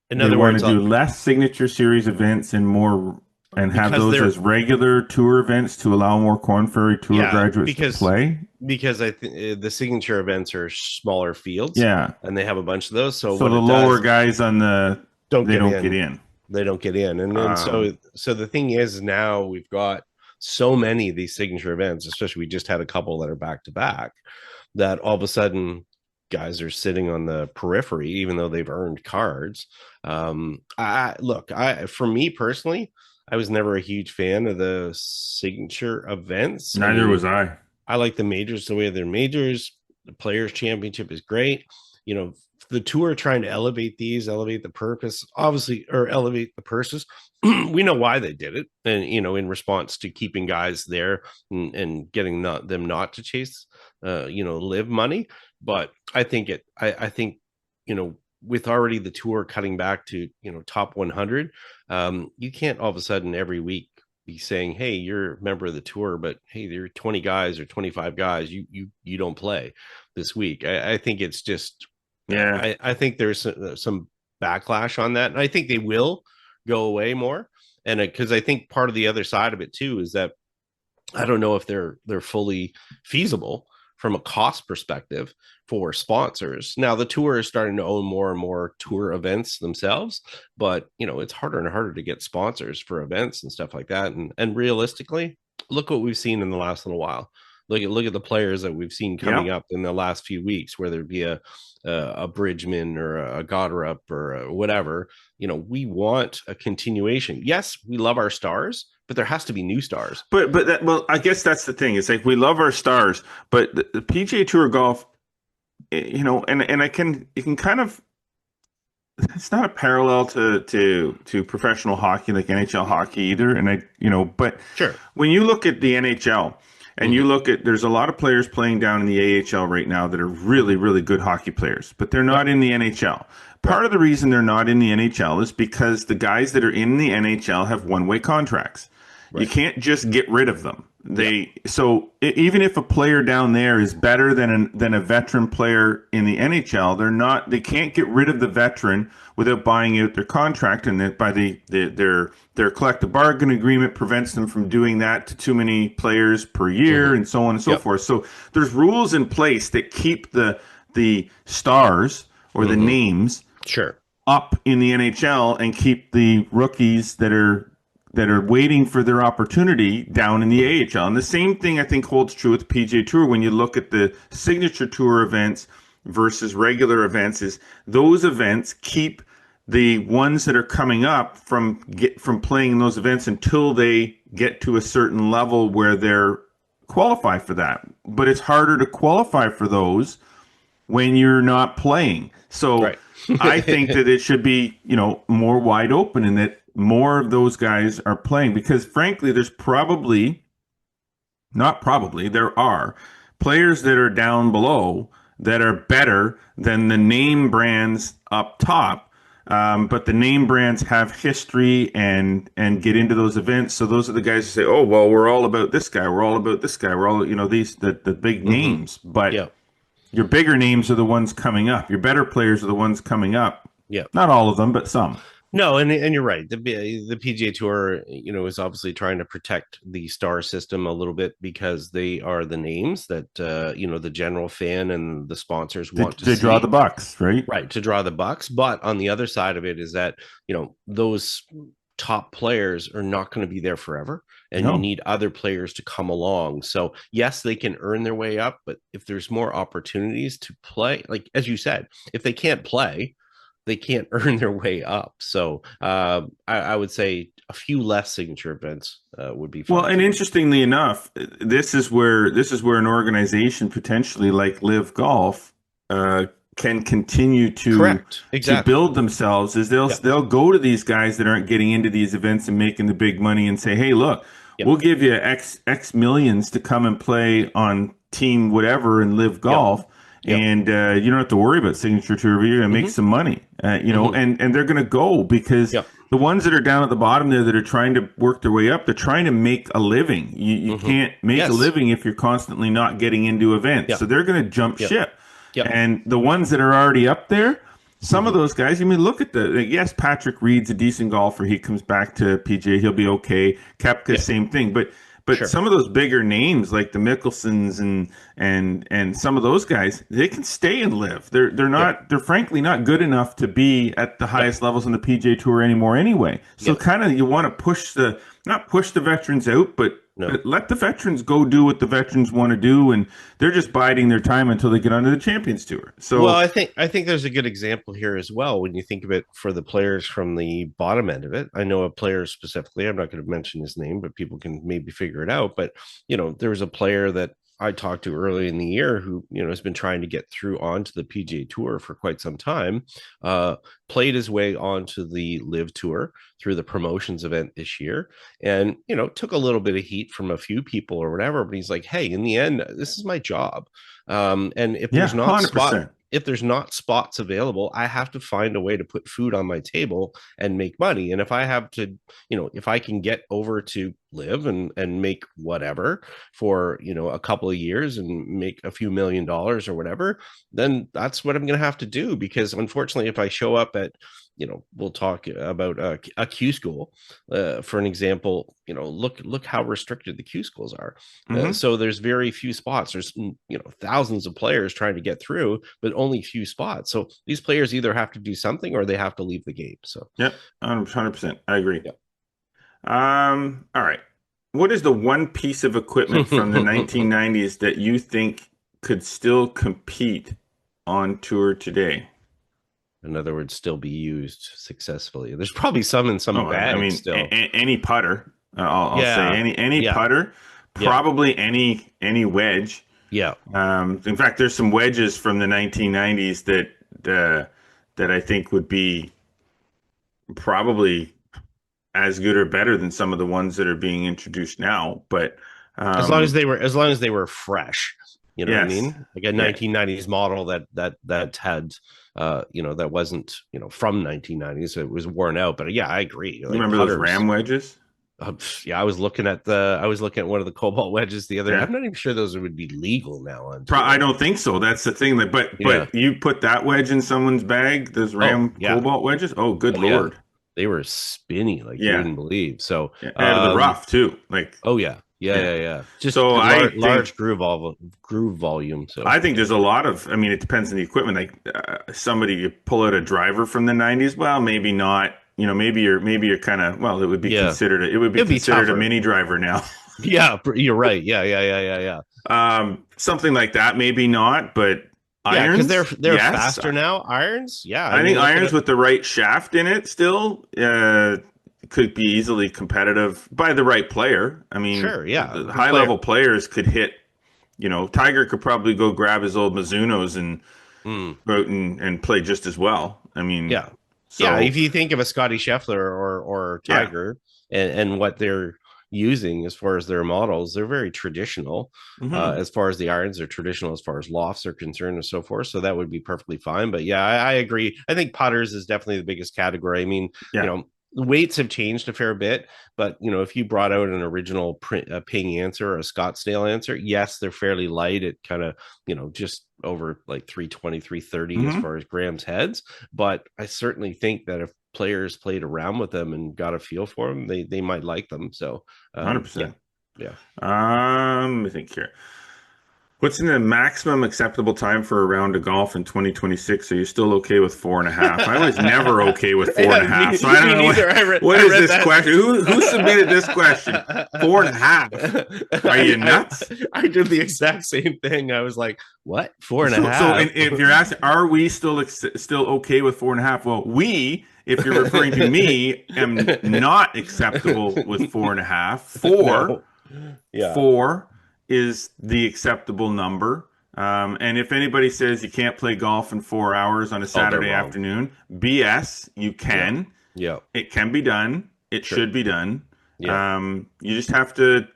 in other words, do less signature series events and more. And have those as regular tour events to allow more Corn Ferry Tour graduates to play? Because I think the signature events are smaller fields. Yeah. And they have a bunch of those. So the lower guys on the don't get in. They don't get in. And then so the thing is now we've got so many of these signature events, especially we just had a couple that are back to back, that all of a sudden guys are sitting on the periphery, even though they've earned cards. For me personally, I was never a huge fan of the signature events. Neither was I. I like the majors the way they're majors. The Players Championship is great. You know, the tour trying to elevate the purpose, obviously, or elevate the purses. We know why they did it. And, in response to keeping guys there and getting them not to chase, live money. But I think with already the tour cutting back to, top 100, you can't all of a sudden every week be saying, hey, you're a member of the tour, but hey, there are 20 guys or 25 guys, you don't play this week. I think it's just, I think there's some backlash on that. And I think they will go away more. And because I think part of the other side of it too, is that I don't know if they're fully feasible from a cost perspective for sponsors. Now the tour is starting to own more and more tour events themselves, but it's harder and harder to get sponsors for events and stuff like that. And realistically, look what we've seen in the last little while. Look at the players that we've seen coming up in the last few weeks, whether it be a Bridgman or a Goddard or whatever. We want a continuation. Yes, we love our stars, but there has to be new stars. But I guess that's the thing. It's like we love our stars, but the PGA Tour golf, and you can kind of. It's not a parallel to professional hockey like NHL hockey either, but sure. When you look at the NHL. And you look at, there's a lot of players playing down in the AHL right now that are really, really good hockey players, but they're not in the NHL. Part of the reason they're not in the NHL is because the guys that are in the NHL have one-way contracts. Right. You can't just get rid of them. So even if a player down there is better than a veteran player in the NHL, they can't get rid of the veteran without buying out their contract, and that by their collective bargaining agreement prevents them from doing that to too many players per year, and so on and so forth. So there's rules in place that keep the stars or the names up in the NHL and keep the rookies that are waiting for their opportunity down in the AHL. And the same thing, I think, holds true with the PGA Tour when you look at the signature tour events versus regular events, is those events keep the ones that are coming up from playing in those events until they get to a certain level where they're qualify for that. But it's harder to qualify for those when you're not playing. So Right. I think that it should be, more wide open and that more of those guys are playing because frankly, there are players that are down below that are better than the name brands up top. But the name brands have history and get into those events. So those are the guys who say, "Oh, well, we're all about this guy. We're all about this guy. We're all, the big names." But Yeah. your bigger names are the ones coming up. Your better players are the ones coming up. Yeah. Not all of them, but some. No, and you're right. The PGA Tour, is obviously trying to protect the star system a little bit because they are the names that the general fan and the sponsors want to see. Draw the bucks, right? Right, to draw the bucks. But on the other side of it is that those top players are not going to be there forever, and you need other players to come along. So yes, they can earn their way up, but if there's more opportunities to play, like as you said, if they can't play, they can't earn their way up. So I would say a few less signature events would be fine. Well, and interestingly enough, this is where an organization potentially like Live Golf can continue to build themselves. Is they'll go to these guys that aren't getting into these events and making the big money and say, "Hey, look, we'll give you X millions to come and play on team whatever and Live Golf." And you don't have to worry about signature tour. You're going to make some money, and they're going to go because the ones that are down at the bottom there that are trying to work their way up, they're trying to make a living. You can't make a living if you're constantly not getting into events. So they're going to jump ship. And the ones that are already up there, some of those guys, look at yes, Patrick Reed's a decent golfer. He comes back to PGA. He'll be okay. Koepka, same thing. But some of those bigger names like the Mickelsons and some of those guys, they can stay and live. They're not they're frankly not good enough to be at the highest levels on the PGA Tour anymore anyway. So kind of you want to not push the veterans out, but let the veterans go do what the veterans want to do, and they're just biding their time until they get onto the Champions Tour. So, well, I think there's a good example here as well when you think of it for the players from the bottom end of it. I know a player specifically. I'm not going to mention his name, but people can maybe figure it out. But there was a player that I talked to early in the year who has been trying to get through onto the PGA Tour for quite some time, played his way onto the Live Tour through the promotions event this year, and took a little bit of heat from a few people or whatever, but he's like, hey, in the end, this is my job, and if there's not 100%. If there's not spots available, I have to find a way to put food on my table and make money. And if I have to, if I can get over to Live and make whatever for, a couple of years and make a few $1 million or whatever, then that's what I'm going to have to do. Because unfortunately, if I show up at, we'll talk about a Q school, for an example, look how restricted the Q schools are. So there's very few spots. There's, thousands of players trying to get through, but only few spots. So these players either have to do something or they have to leave the game. So, yep, 100%. I agree. Yep. All right. What is the one piece of equipment from the 1990s that you think could still compete on tour today? In other words, still be used successfully. There's probably some in some bags still. Any putter. I'll say any putter. Probably any wedge. Yeah. In fact, there's some wedges from the 1990s that I think would be probably as good or better than some of the ones that are being introduced now. But as long as they were fresh, what I mean? Like a 1990s model that had that wasn't from 1990s. It was worn out. But yeah, I agree. You remember those Ram wedges? I was looking at one of the Cobalt wedges the other day. I'm not even sure those would be legal now. I don't think so. That's the thing. But you put that wedge in someone's bag, those Ram Cobalt wedges. Oh, good Lord. Yeah. They were spinny like you wouldn't believe. So out of the rough too. Like Just so large groove volume. So I think there's a lot of. I mean, it depends on the equipment. Like somebody you pull out a driver from the 90s. Well, maybe not. Maybe you're kind of. Well, it would be considered. It would be considered a mini driver now. Yeah, you're right. Yeah. Something like that. Maybe not, but. Irons, because they're faster now. Irons, I think irons with the right shaft in it still could could be easily competitive by the right player. I mean, Sure, yeah. the high level players could hit. Tiger could probably go grab his old Mizunos and go out and play just as well. I mean, yeah. so, Yeah, if you think of a Scotty Scheffler or Tiger and what they're using as far as their models, they're very traditional. As far as the irons, they're traditional as far as lofts are concerned and so forth. So that would be perfectly fine. But yeah, I agree. I think putters is definitely the biggest category. I mean, weights have changed a fair bit, but if you brought out an original ping answer or a Scottsdale answer, yes, they're fairly light at kind of just over like 320 330 as far as grams heads. But I certainly think that if players played around with them and got a feel for them, they might like them. So 100%. Yeah. Let me think here. What's in the maximum acceptable time for a round of golf in 2026? Are you still okay with 4.5? I was never okay with 4.5. So I don't know what is this question. Who submitted this question? 4.5. Are you nuts? I did the exact same thing. I was like, what? 4.5? So if you're asking, are we still okay with 4.5? Well, if you're referring to me, am not acceptable with 4.5. Four is the acceptable number. And if anybody says you can't play golf in 4 hours on a Saturday afternoon, BS. You can. Yeah. It can be done. It should be done. Yeah. You just have to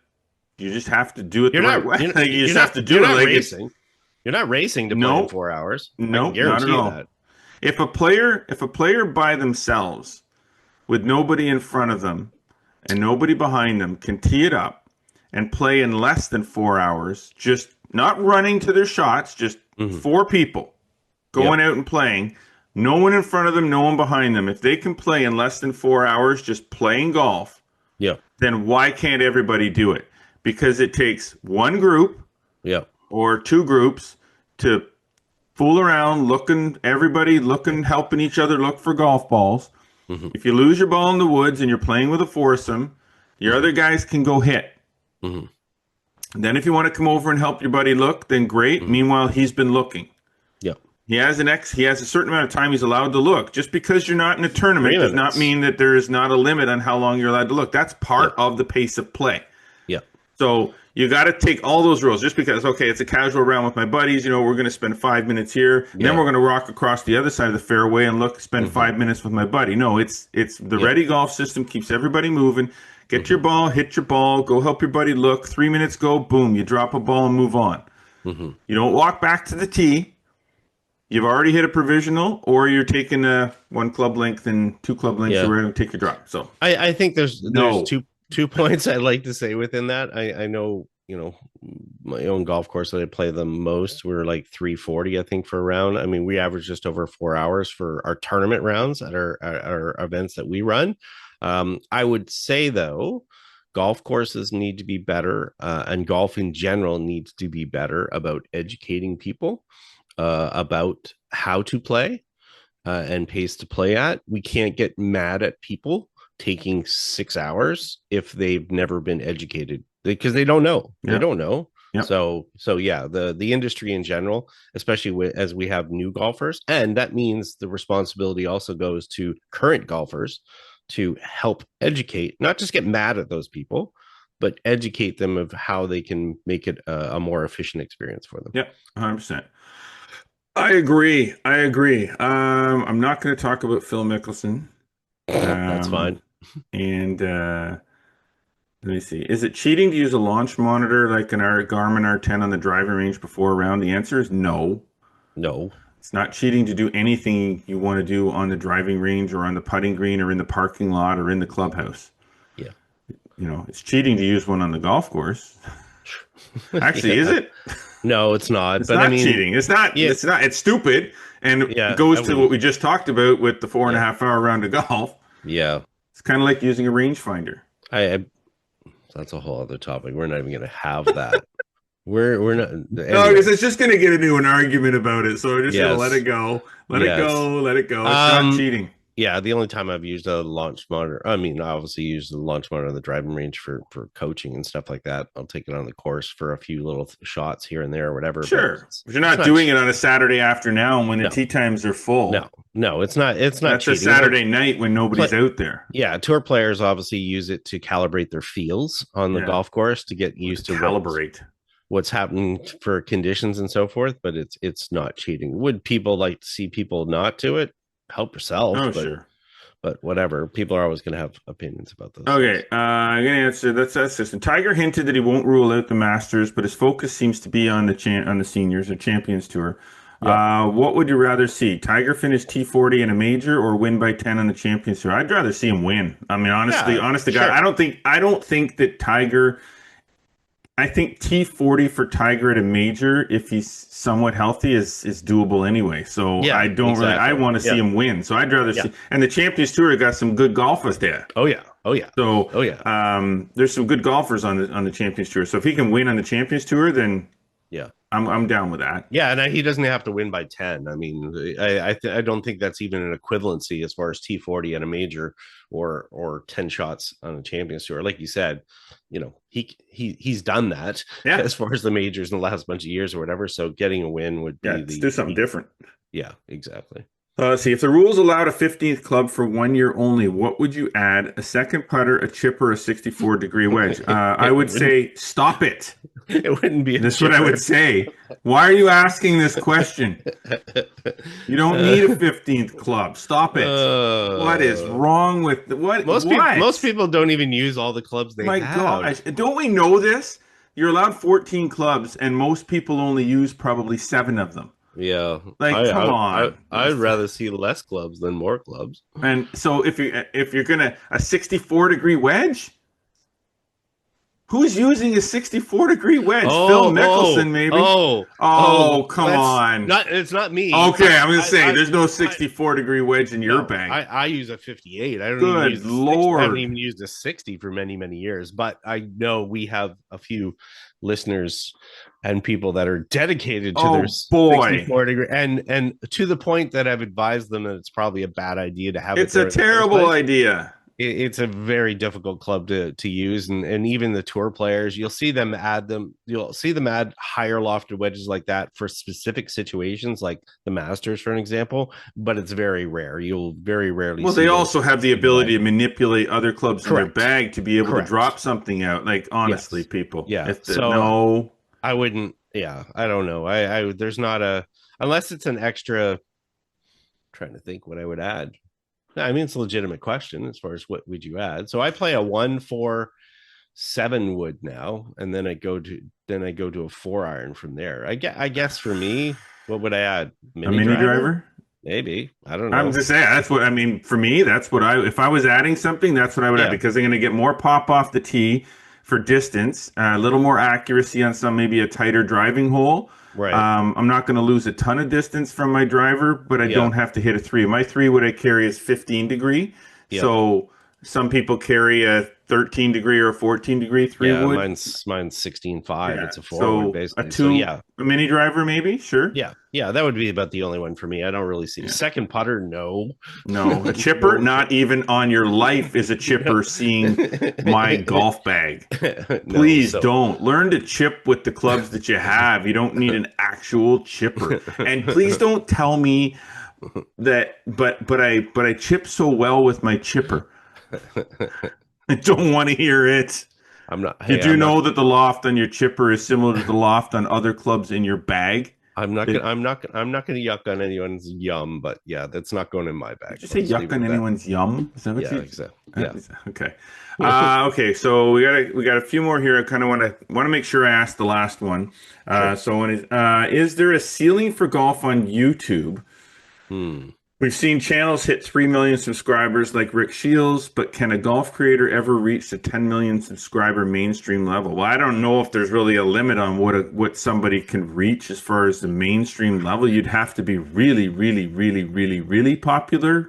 do it the right way. You just have to do it. Racing. You're not racing to play in 4 hours. No, not at all. That. If a player by themselves with nobody in front of them and nobody behind them can tee it up and play in less than 4 hours, just not running to their shots, just 4 people going out and playing, no one in front of them, no one behind them. If they can play in less than 4 hours just playing golf, then why can't everybody do it? Because it takes one group or 2 groups to fool around, helping each other look for golf balls. If you lose your ball in the woods and you're playing with a foursome, your other guys can go hit. Then if you want to come over and help your buddy look, then great. Meanwhile, he's been looking. He has a certain amount of time he's allowed to look. Just because you're not in a tournament does not mean that there is not a limit on how long you're allowed to look. That's part of the pace of play. So you got to take all those rules. Just because, okay, it's a casual round with my buddies, we're going to spend 5 minutes here, and then we're going to rock across the other side of the fairway and spend 5 minutes with my buddy. No, it's the Ready Golf system keeps everybody moving. Get your ball, hit your ball, go help your buddy look. 3 minutes go, boom, you drop a ball and move on. You don't walk back to the tee. You've already hit a provisional, or you're taking 1 club length and 2 club lengths away and take your drop. So I think there's two points I'd like to say within that. I know, my own golf course that I play the most, we're like 340, I think, for a round. I mean, we average just over 4 hours for our tournament rounds at our events that we run. I would say, though, golf courses need to be better, and golf in general needs to be better about educating people about how to play and pace to play at. We can't get mad at people taking 6 hours if they've never been educated, because they don't know. They don't know. So the industry in general, especially as we have new golfers, and that means the responsibility also goes to current golfers to help educate, not just get mad at those people, but educate them of how they can make it a more efficient experience for them. 100%. I agree. I'm not going to talk about Phil Mickelson. That's fine. And let me see. Is it cheating to use a launch monitor like an Garmin R10 on the driving range before a round? The answer is no. No. It's not cheating to do anything you want to do on the driving range or on the putting green or in the parking lot or in the clubhouse. It's cheating to use one on the golf course. Actually, is it? No, it's not. It's not cheating. It's not. It's not. It's stupid. And it goes to what we just talked about with the 4.5 hour round of golf. Yeah. It's kind of like using a rangefinder. That's a whole other topic. We're not even going to have that. We're not. Anyway. No, because it's just going to get into an argument about it. So we're just going to let it go. Let it go. It's not cheating. Yeah, the only time I've used a launch monitor, I obviously use the launch monitor on the driving range for coaching and stuff like that. I'll take it on the course for a few little shots here and there or whatever. Sure. But you're not doing it on a Saturday afternoon when the tee times are full. No, it's not. It's not That's cheating. a Saturday night when nobody's out there. Yeah, tour players obviously use it to calibrate their feels on the golf course to get used to what's happening for conditions and so forth. But it's not cheating. Would people like to see people not do it? Help yourself. Oh, sure. But whatever. People are always going to have opinions about those. Okay, I'm going to answer. That's system. Tiger hinted that he won't rule out the Masters, but his focus seems to be on the seniors or Champions Tour. Yeah. What would you rather see? Tiger finish T40 in a major or win by 10 on the Champions Tour? I'd rather see him win. I mean, honest to God, I don't think that Tiger. I think T40 for Tiger at a major, if he's somewhat healthy, is doable anyway. So I don't really. I want to see him win. So I'd rather see. And the Champions Tour got some good golfers there. Oh yeah. So there's some good golfers on the Champions Tour. So if he can win on the Champions Tour, then I'm down with that. Yeah, and he doesn't have to win by 10. I mean, I don't think that's even an equivalency as far as T40 at a major or 10 shots on a Champions Tour. Like you said, he's done that as far as the majors in the last bunch of years or whatever. So getting a win would be let's do something different. Yeah, exactly. Let's see. If the rules allowed a 15th club for 1 year only, what would you add? A second putter, a chipper, a 64-degree wedge? I would say stop it. It wouldn't be. That's what I would say. Why are you asking this question? You don't need a 15th club. Stop it. What is wrong with what? Most people don't even use all the clubs they have. My gosh, don't we know this? You're allowed 14 clubs, and most people only use probably 7 of them. Yeah, come on. I'd rather see less clubs than more clubs. And so if you're gonna a 64-degree wedge, who's using a 64-degree wedge? Phil Mickelson, maybe. Come on. It's not me. Okay, I'm gonna say there's no 64-degree wedge in your bag. I use a 58. I don't Good even use Lord. I haven't even used a 60 for many years. But I know we have a few listeners and people that are dedicated to their 64-degree, and to the point that I've advised them that it's probably a bad idea to have. It's a terrible idea. It's a very difficult club to use, and even the tour players, you'll see them add higher lofted wedges like that for specific situations, like the Masters, for an example. But it's very rare. You'll very rarely. Well, they also have the ability to manipulate other clubs in their bag to be able to drop something out. Like honestly, people. Yeah. I wouldn't. Yeah, I don't know. There's not unless it's an extra. I'm trying to think what I would add. I mean, it's a legitimate question as far as what would you add. So I play a 1-4-7 wood now, and then I go to a 4-iron from there. I guess for me, what would I add? A mini driver? Maybe. I don't know. I'm just saying that's what I mean. For me, that's what if I was adding something, that's what I would add, because I'm going to get more pop off the tee for distance, a little more accuracy on maybe a tighter driving hole. Right. I'm not going to lose a ton of distance from my driver, but I don't have to hit a 3. My 3, what I carry is 15-degree. Yeah. So some people carry a 13-degree or a 14-degree 3 wood. Mine's 16.5. Yeah. It's a 4 wood basically. A mini driver maybe, sure. Yeah, that would be about the only one for me. I don't really see a second putter. No, a chipper. Not even on your life is a chipper seeing my golf bag. Please don't learn to chip with the clubs that you have. You don't need an actual chipper. And please don't tell me that. But I chip so well with my chipper. I don't want to hear it. I'm not. Did you know that the loft on your chipper is similar to the loft on other clubs in your bag? I'm not going to yuck on anyone's yum, but yeah, that's not going in my bag. Did you say yuck on anyone's yum? Is that what you? Exactly. Yeah. Okay. Okay. So we got a few more here. I kind of want to make sure I ask the last one. Sure. So is there a ceiling for golf on YouTube? We've seen channels hit 3 million subscribers like Rick Shields, but can a golf creator ever reach the 10 million subscriber mainstream level? Well, I don't know if there's really a limit on what somebody can reach as far as the mainstream level. You'd have to be really, really, really, really, really popular.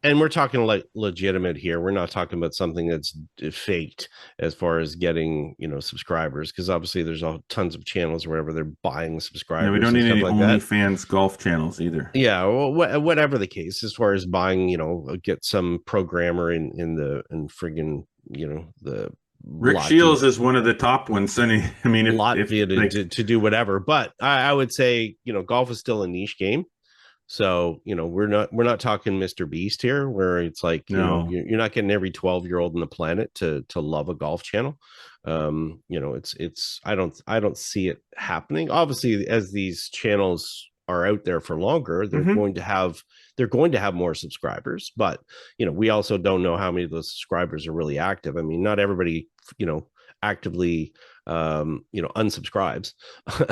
And we're talking like legitimate here. We're not talking about something that's faked as far as getting, subscribers, because obviously there's tons of channels or whatever they're buying subscribers. Yeah, we don't need any OnlyFans golf channels either. Yeah, well, whatever the case, as far as buying, get some programmer in friggin', the Rick Shields is one of the top ones. I mean, to do whatever. But I would say, golf is still a niche game. So, we're not talking Mr. Beast here, where it's like, No. you're not getting every 12-year-old on the planet to love a golf channel. I don't see it happening. Obviously, as these channels are out there for longer, they're going to have more subscribers, but we also don't know how many of those subscribers are really active. I mean, not everybody, actively unsubscribes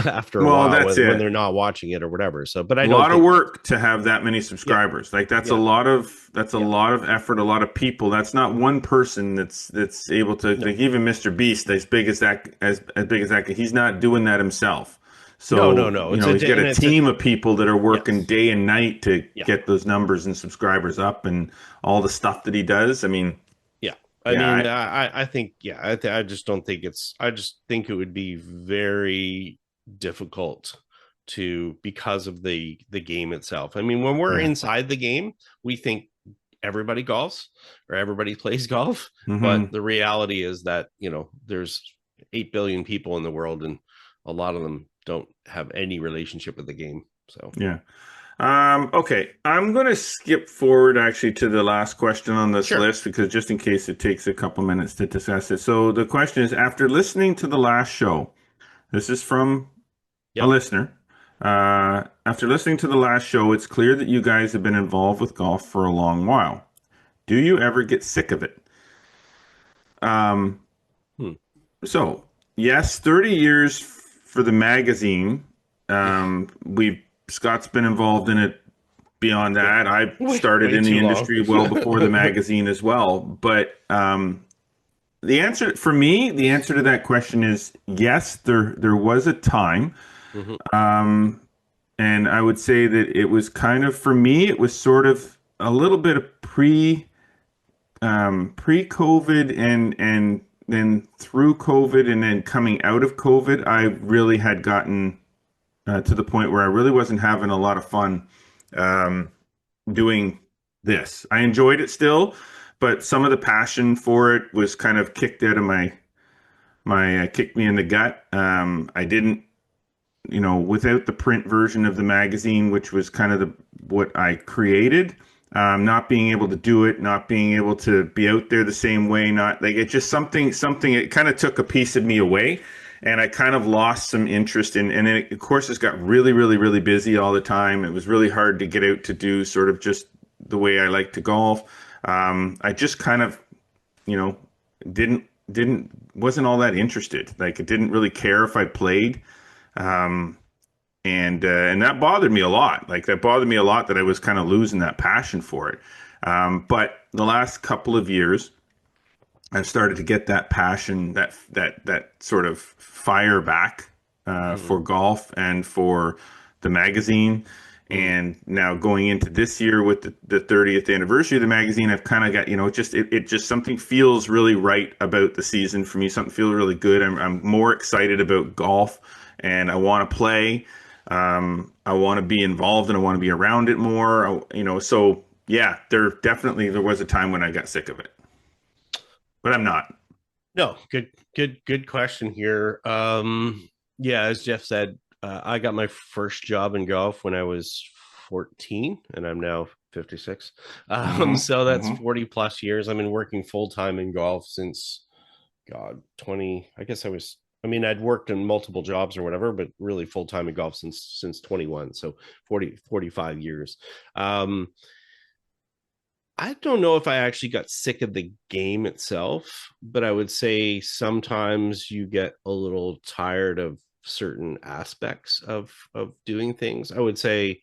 after a while when they're not watching it or whatever. So, but I don't lot of work to have that many subscribers. Like that's a lot of effort, a lot of people. That's not one person that's able to like even Mr. Beast, as big as that, he's not doing that himself. So no. He's got a team of people that are working day and night to get those numbers and subscribers up and all the stuff that he does. I mean, I think, I just don't think I just think it would be very difficult because of the game itself. I mean, when we're inside the game, we think everybody golfs or everybody plays golf. But the reality is that, there's 8 billion people in the world and a lot of them don't have any relationship with the game. So, yeah. Okay, I'm going to skip forward actually to the last question on this list because just in case it takes a couple minutes to discuss it. So the question is, after listening to the last show, this is from a listener. After listening to the last show, it's clear that you guys have been involved with golf for a long while. Do you ever get sick of it? So, yes, 30 years for the magazine. Scott's been involved in it beyond that. I started in the industry well before the magazine as well. But the answer to that question is yes, there was a time. And I would say that it was kind of, for me, it was sort of a little bit of pre-COVID and then through COVID and then coming out of COVID, I really had gotten to the point where I really wasn't having a lot of fun doing this. I enjoyed it still, but some of the passion for it was kind of kicked out of my kicked me in the gut. I didn't, without the print version of the magazine, which was kind of what I created, not being able to do it, not being able to be out there the same way, not like it just something, it kind of took a piece of me away. And I kind of lost some interest in, and then of course it got really, really, really busy all the time. It was really hard to get out to do sort of just the way I like to golf. I just kind of, wasn't all that interested. Like, I didn't really care if I played. And that bothered me a lot. Like, that bothered me a lot that I was kind of losing that passion for it. But the last couple of years, I've started to get that passion, that sort of fire back for golf and for the magazine. And now going into this year with the 30th anniversary of the magazine, I've kind of got, it just something feels really right about the season for me. Something feels really good. I'm more excited about golf and I want to play. I want to be involved and I want to be around it more. So yeah, there was a time when I got sick of it. But I'm not. No, good question here. As Jeff said, I got my first job in golf when I was 14, and I'm now 56. So that's 40 plus years. I've been working full time in golf since 20. I guess I'd worked in multiple jobs or whatever, but really full time in golf since 21. So 45 years. I don't know if I actually got sick of the game itself, but I would say sometimes you get a little tired of certain aspects of doing things. I would say,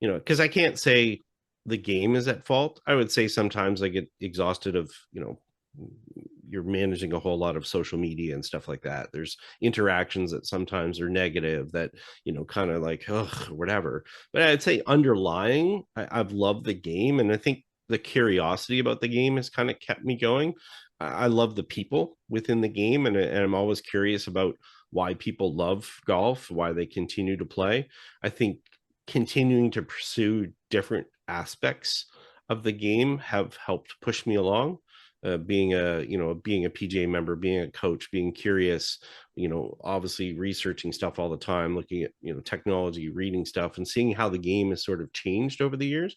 because I can't say the game is at fault. I would say sometimes I get exhausted of, you're managing a whole lot of social media and stuff like that. There's interactions that sometimes are negative that, kind of like, whatever. But I'd say underlying, I've loved the game. And I think the curiosity about the game has kind of kept me going. I love the people within the game, and I'm always curious about why people love golf, why they continue to play. I think continuing to pursue different aspects of the game have helped push me along. being a PGA member, being a coach, being curious, obviously researching stuff all the time, looking at, technology, reading stuff, and seeing how the game has sort of changed over the years.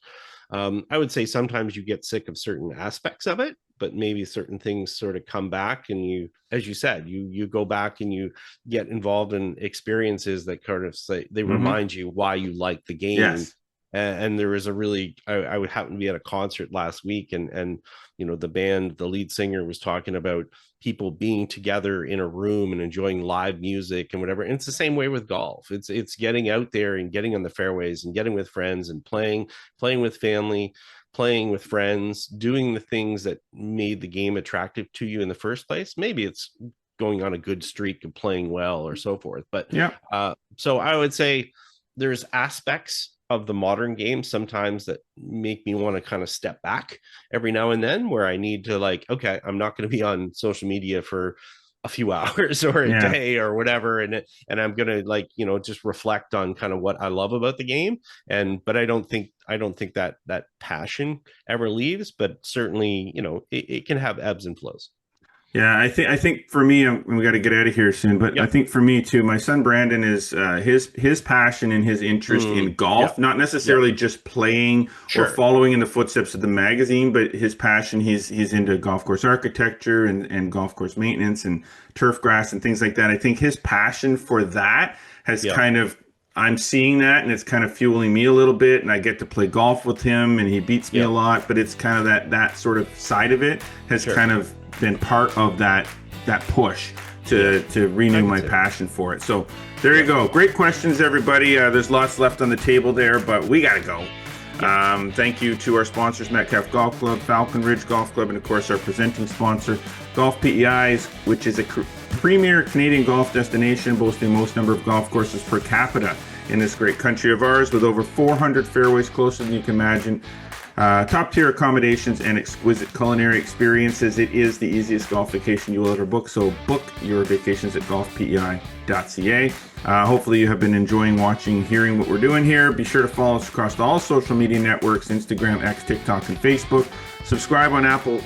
I would say sometimes you get sick of certain aspects of it, but maybe certain things sort of come back, and you, as you said, you go back and you get involved in experiences that kind of say they remind you why you like the game. Yes. And there was a really, I would happen to be at a concert last week, and the band, the lead singer was talking about people being together in a room and enjoying live music and whatever. And it's the same way with golf. It's getting out there and getting on the fairways and getting with friends and playing with family, playing with friends, doing the things that made the game attractive to you in the first place. Maybe it's going on a good streak of playing well or so forth. But so I would say there's aspects of the modern game sometimes that make me want to kind of step back every now and then, where I need to okay, I'm not going to be on social media for a few hours or a day or whatever, and I'm going to just reflect on kind of what I love about the game. But I don't think that passion ever leaves, but certainly it can have ebbs and flows. Yeah, I think for me, we got to get out of here soon. But I think for me too, my son Brandon is his passion and his interest in golf, not necessarily just playing or following in the footsteps of the magazine, but his passion. He's into golf course architecture and golf course maintenance and turf grass and things like that. I think his passion for that has kind of, I'm seeing that, and it's kind of fueling me a little bit, and I get to play golf with him, and he beats me a lot. But it's kind of that sort of side of it has kind of been part of that push to renew my passion for it. So there you go. Great questions, everybody. There's lots left on the table there, but we got to go. Thank you to our sponsors, Metcalfe Golf Club, Falcon Ridge Golf Club, and of course our presenting sponsor, GolfPEI, which is a premier Canadian golf destination boasting most number of golf courses per capita in this great country of ours, with over 400 fairways closer than you can imagine. Top tier accommodations and exquisite culinary experiences. It is the easiest golf vacation you will ever book. So book your vacations at golfpei.ca. Hopefully you have been enjoying watching, hearing what we're doing here. Be sure to follow us across all social media networks, Instagram, X, TikTok, and Facebook. Subscribe on Apple,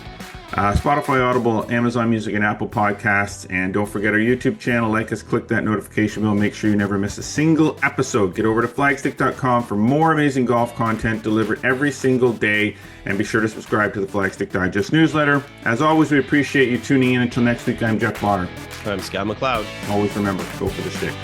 Spotify, Audible, Amazon Music, and Apple Podcasts. And don't forget our YouTube channel. Like us, click that notification bell. Make sure you never miss a single episode. Get over to flagstick.com for more amazing golf content delivered every single day. And be sure to subscribe to the Flagstick Digest newsletter. As always, we appreciate you tuning in. Until next week, I'm Jeff Potter. I'm Scott McLeod. Always remember, go for the stick.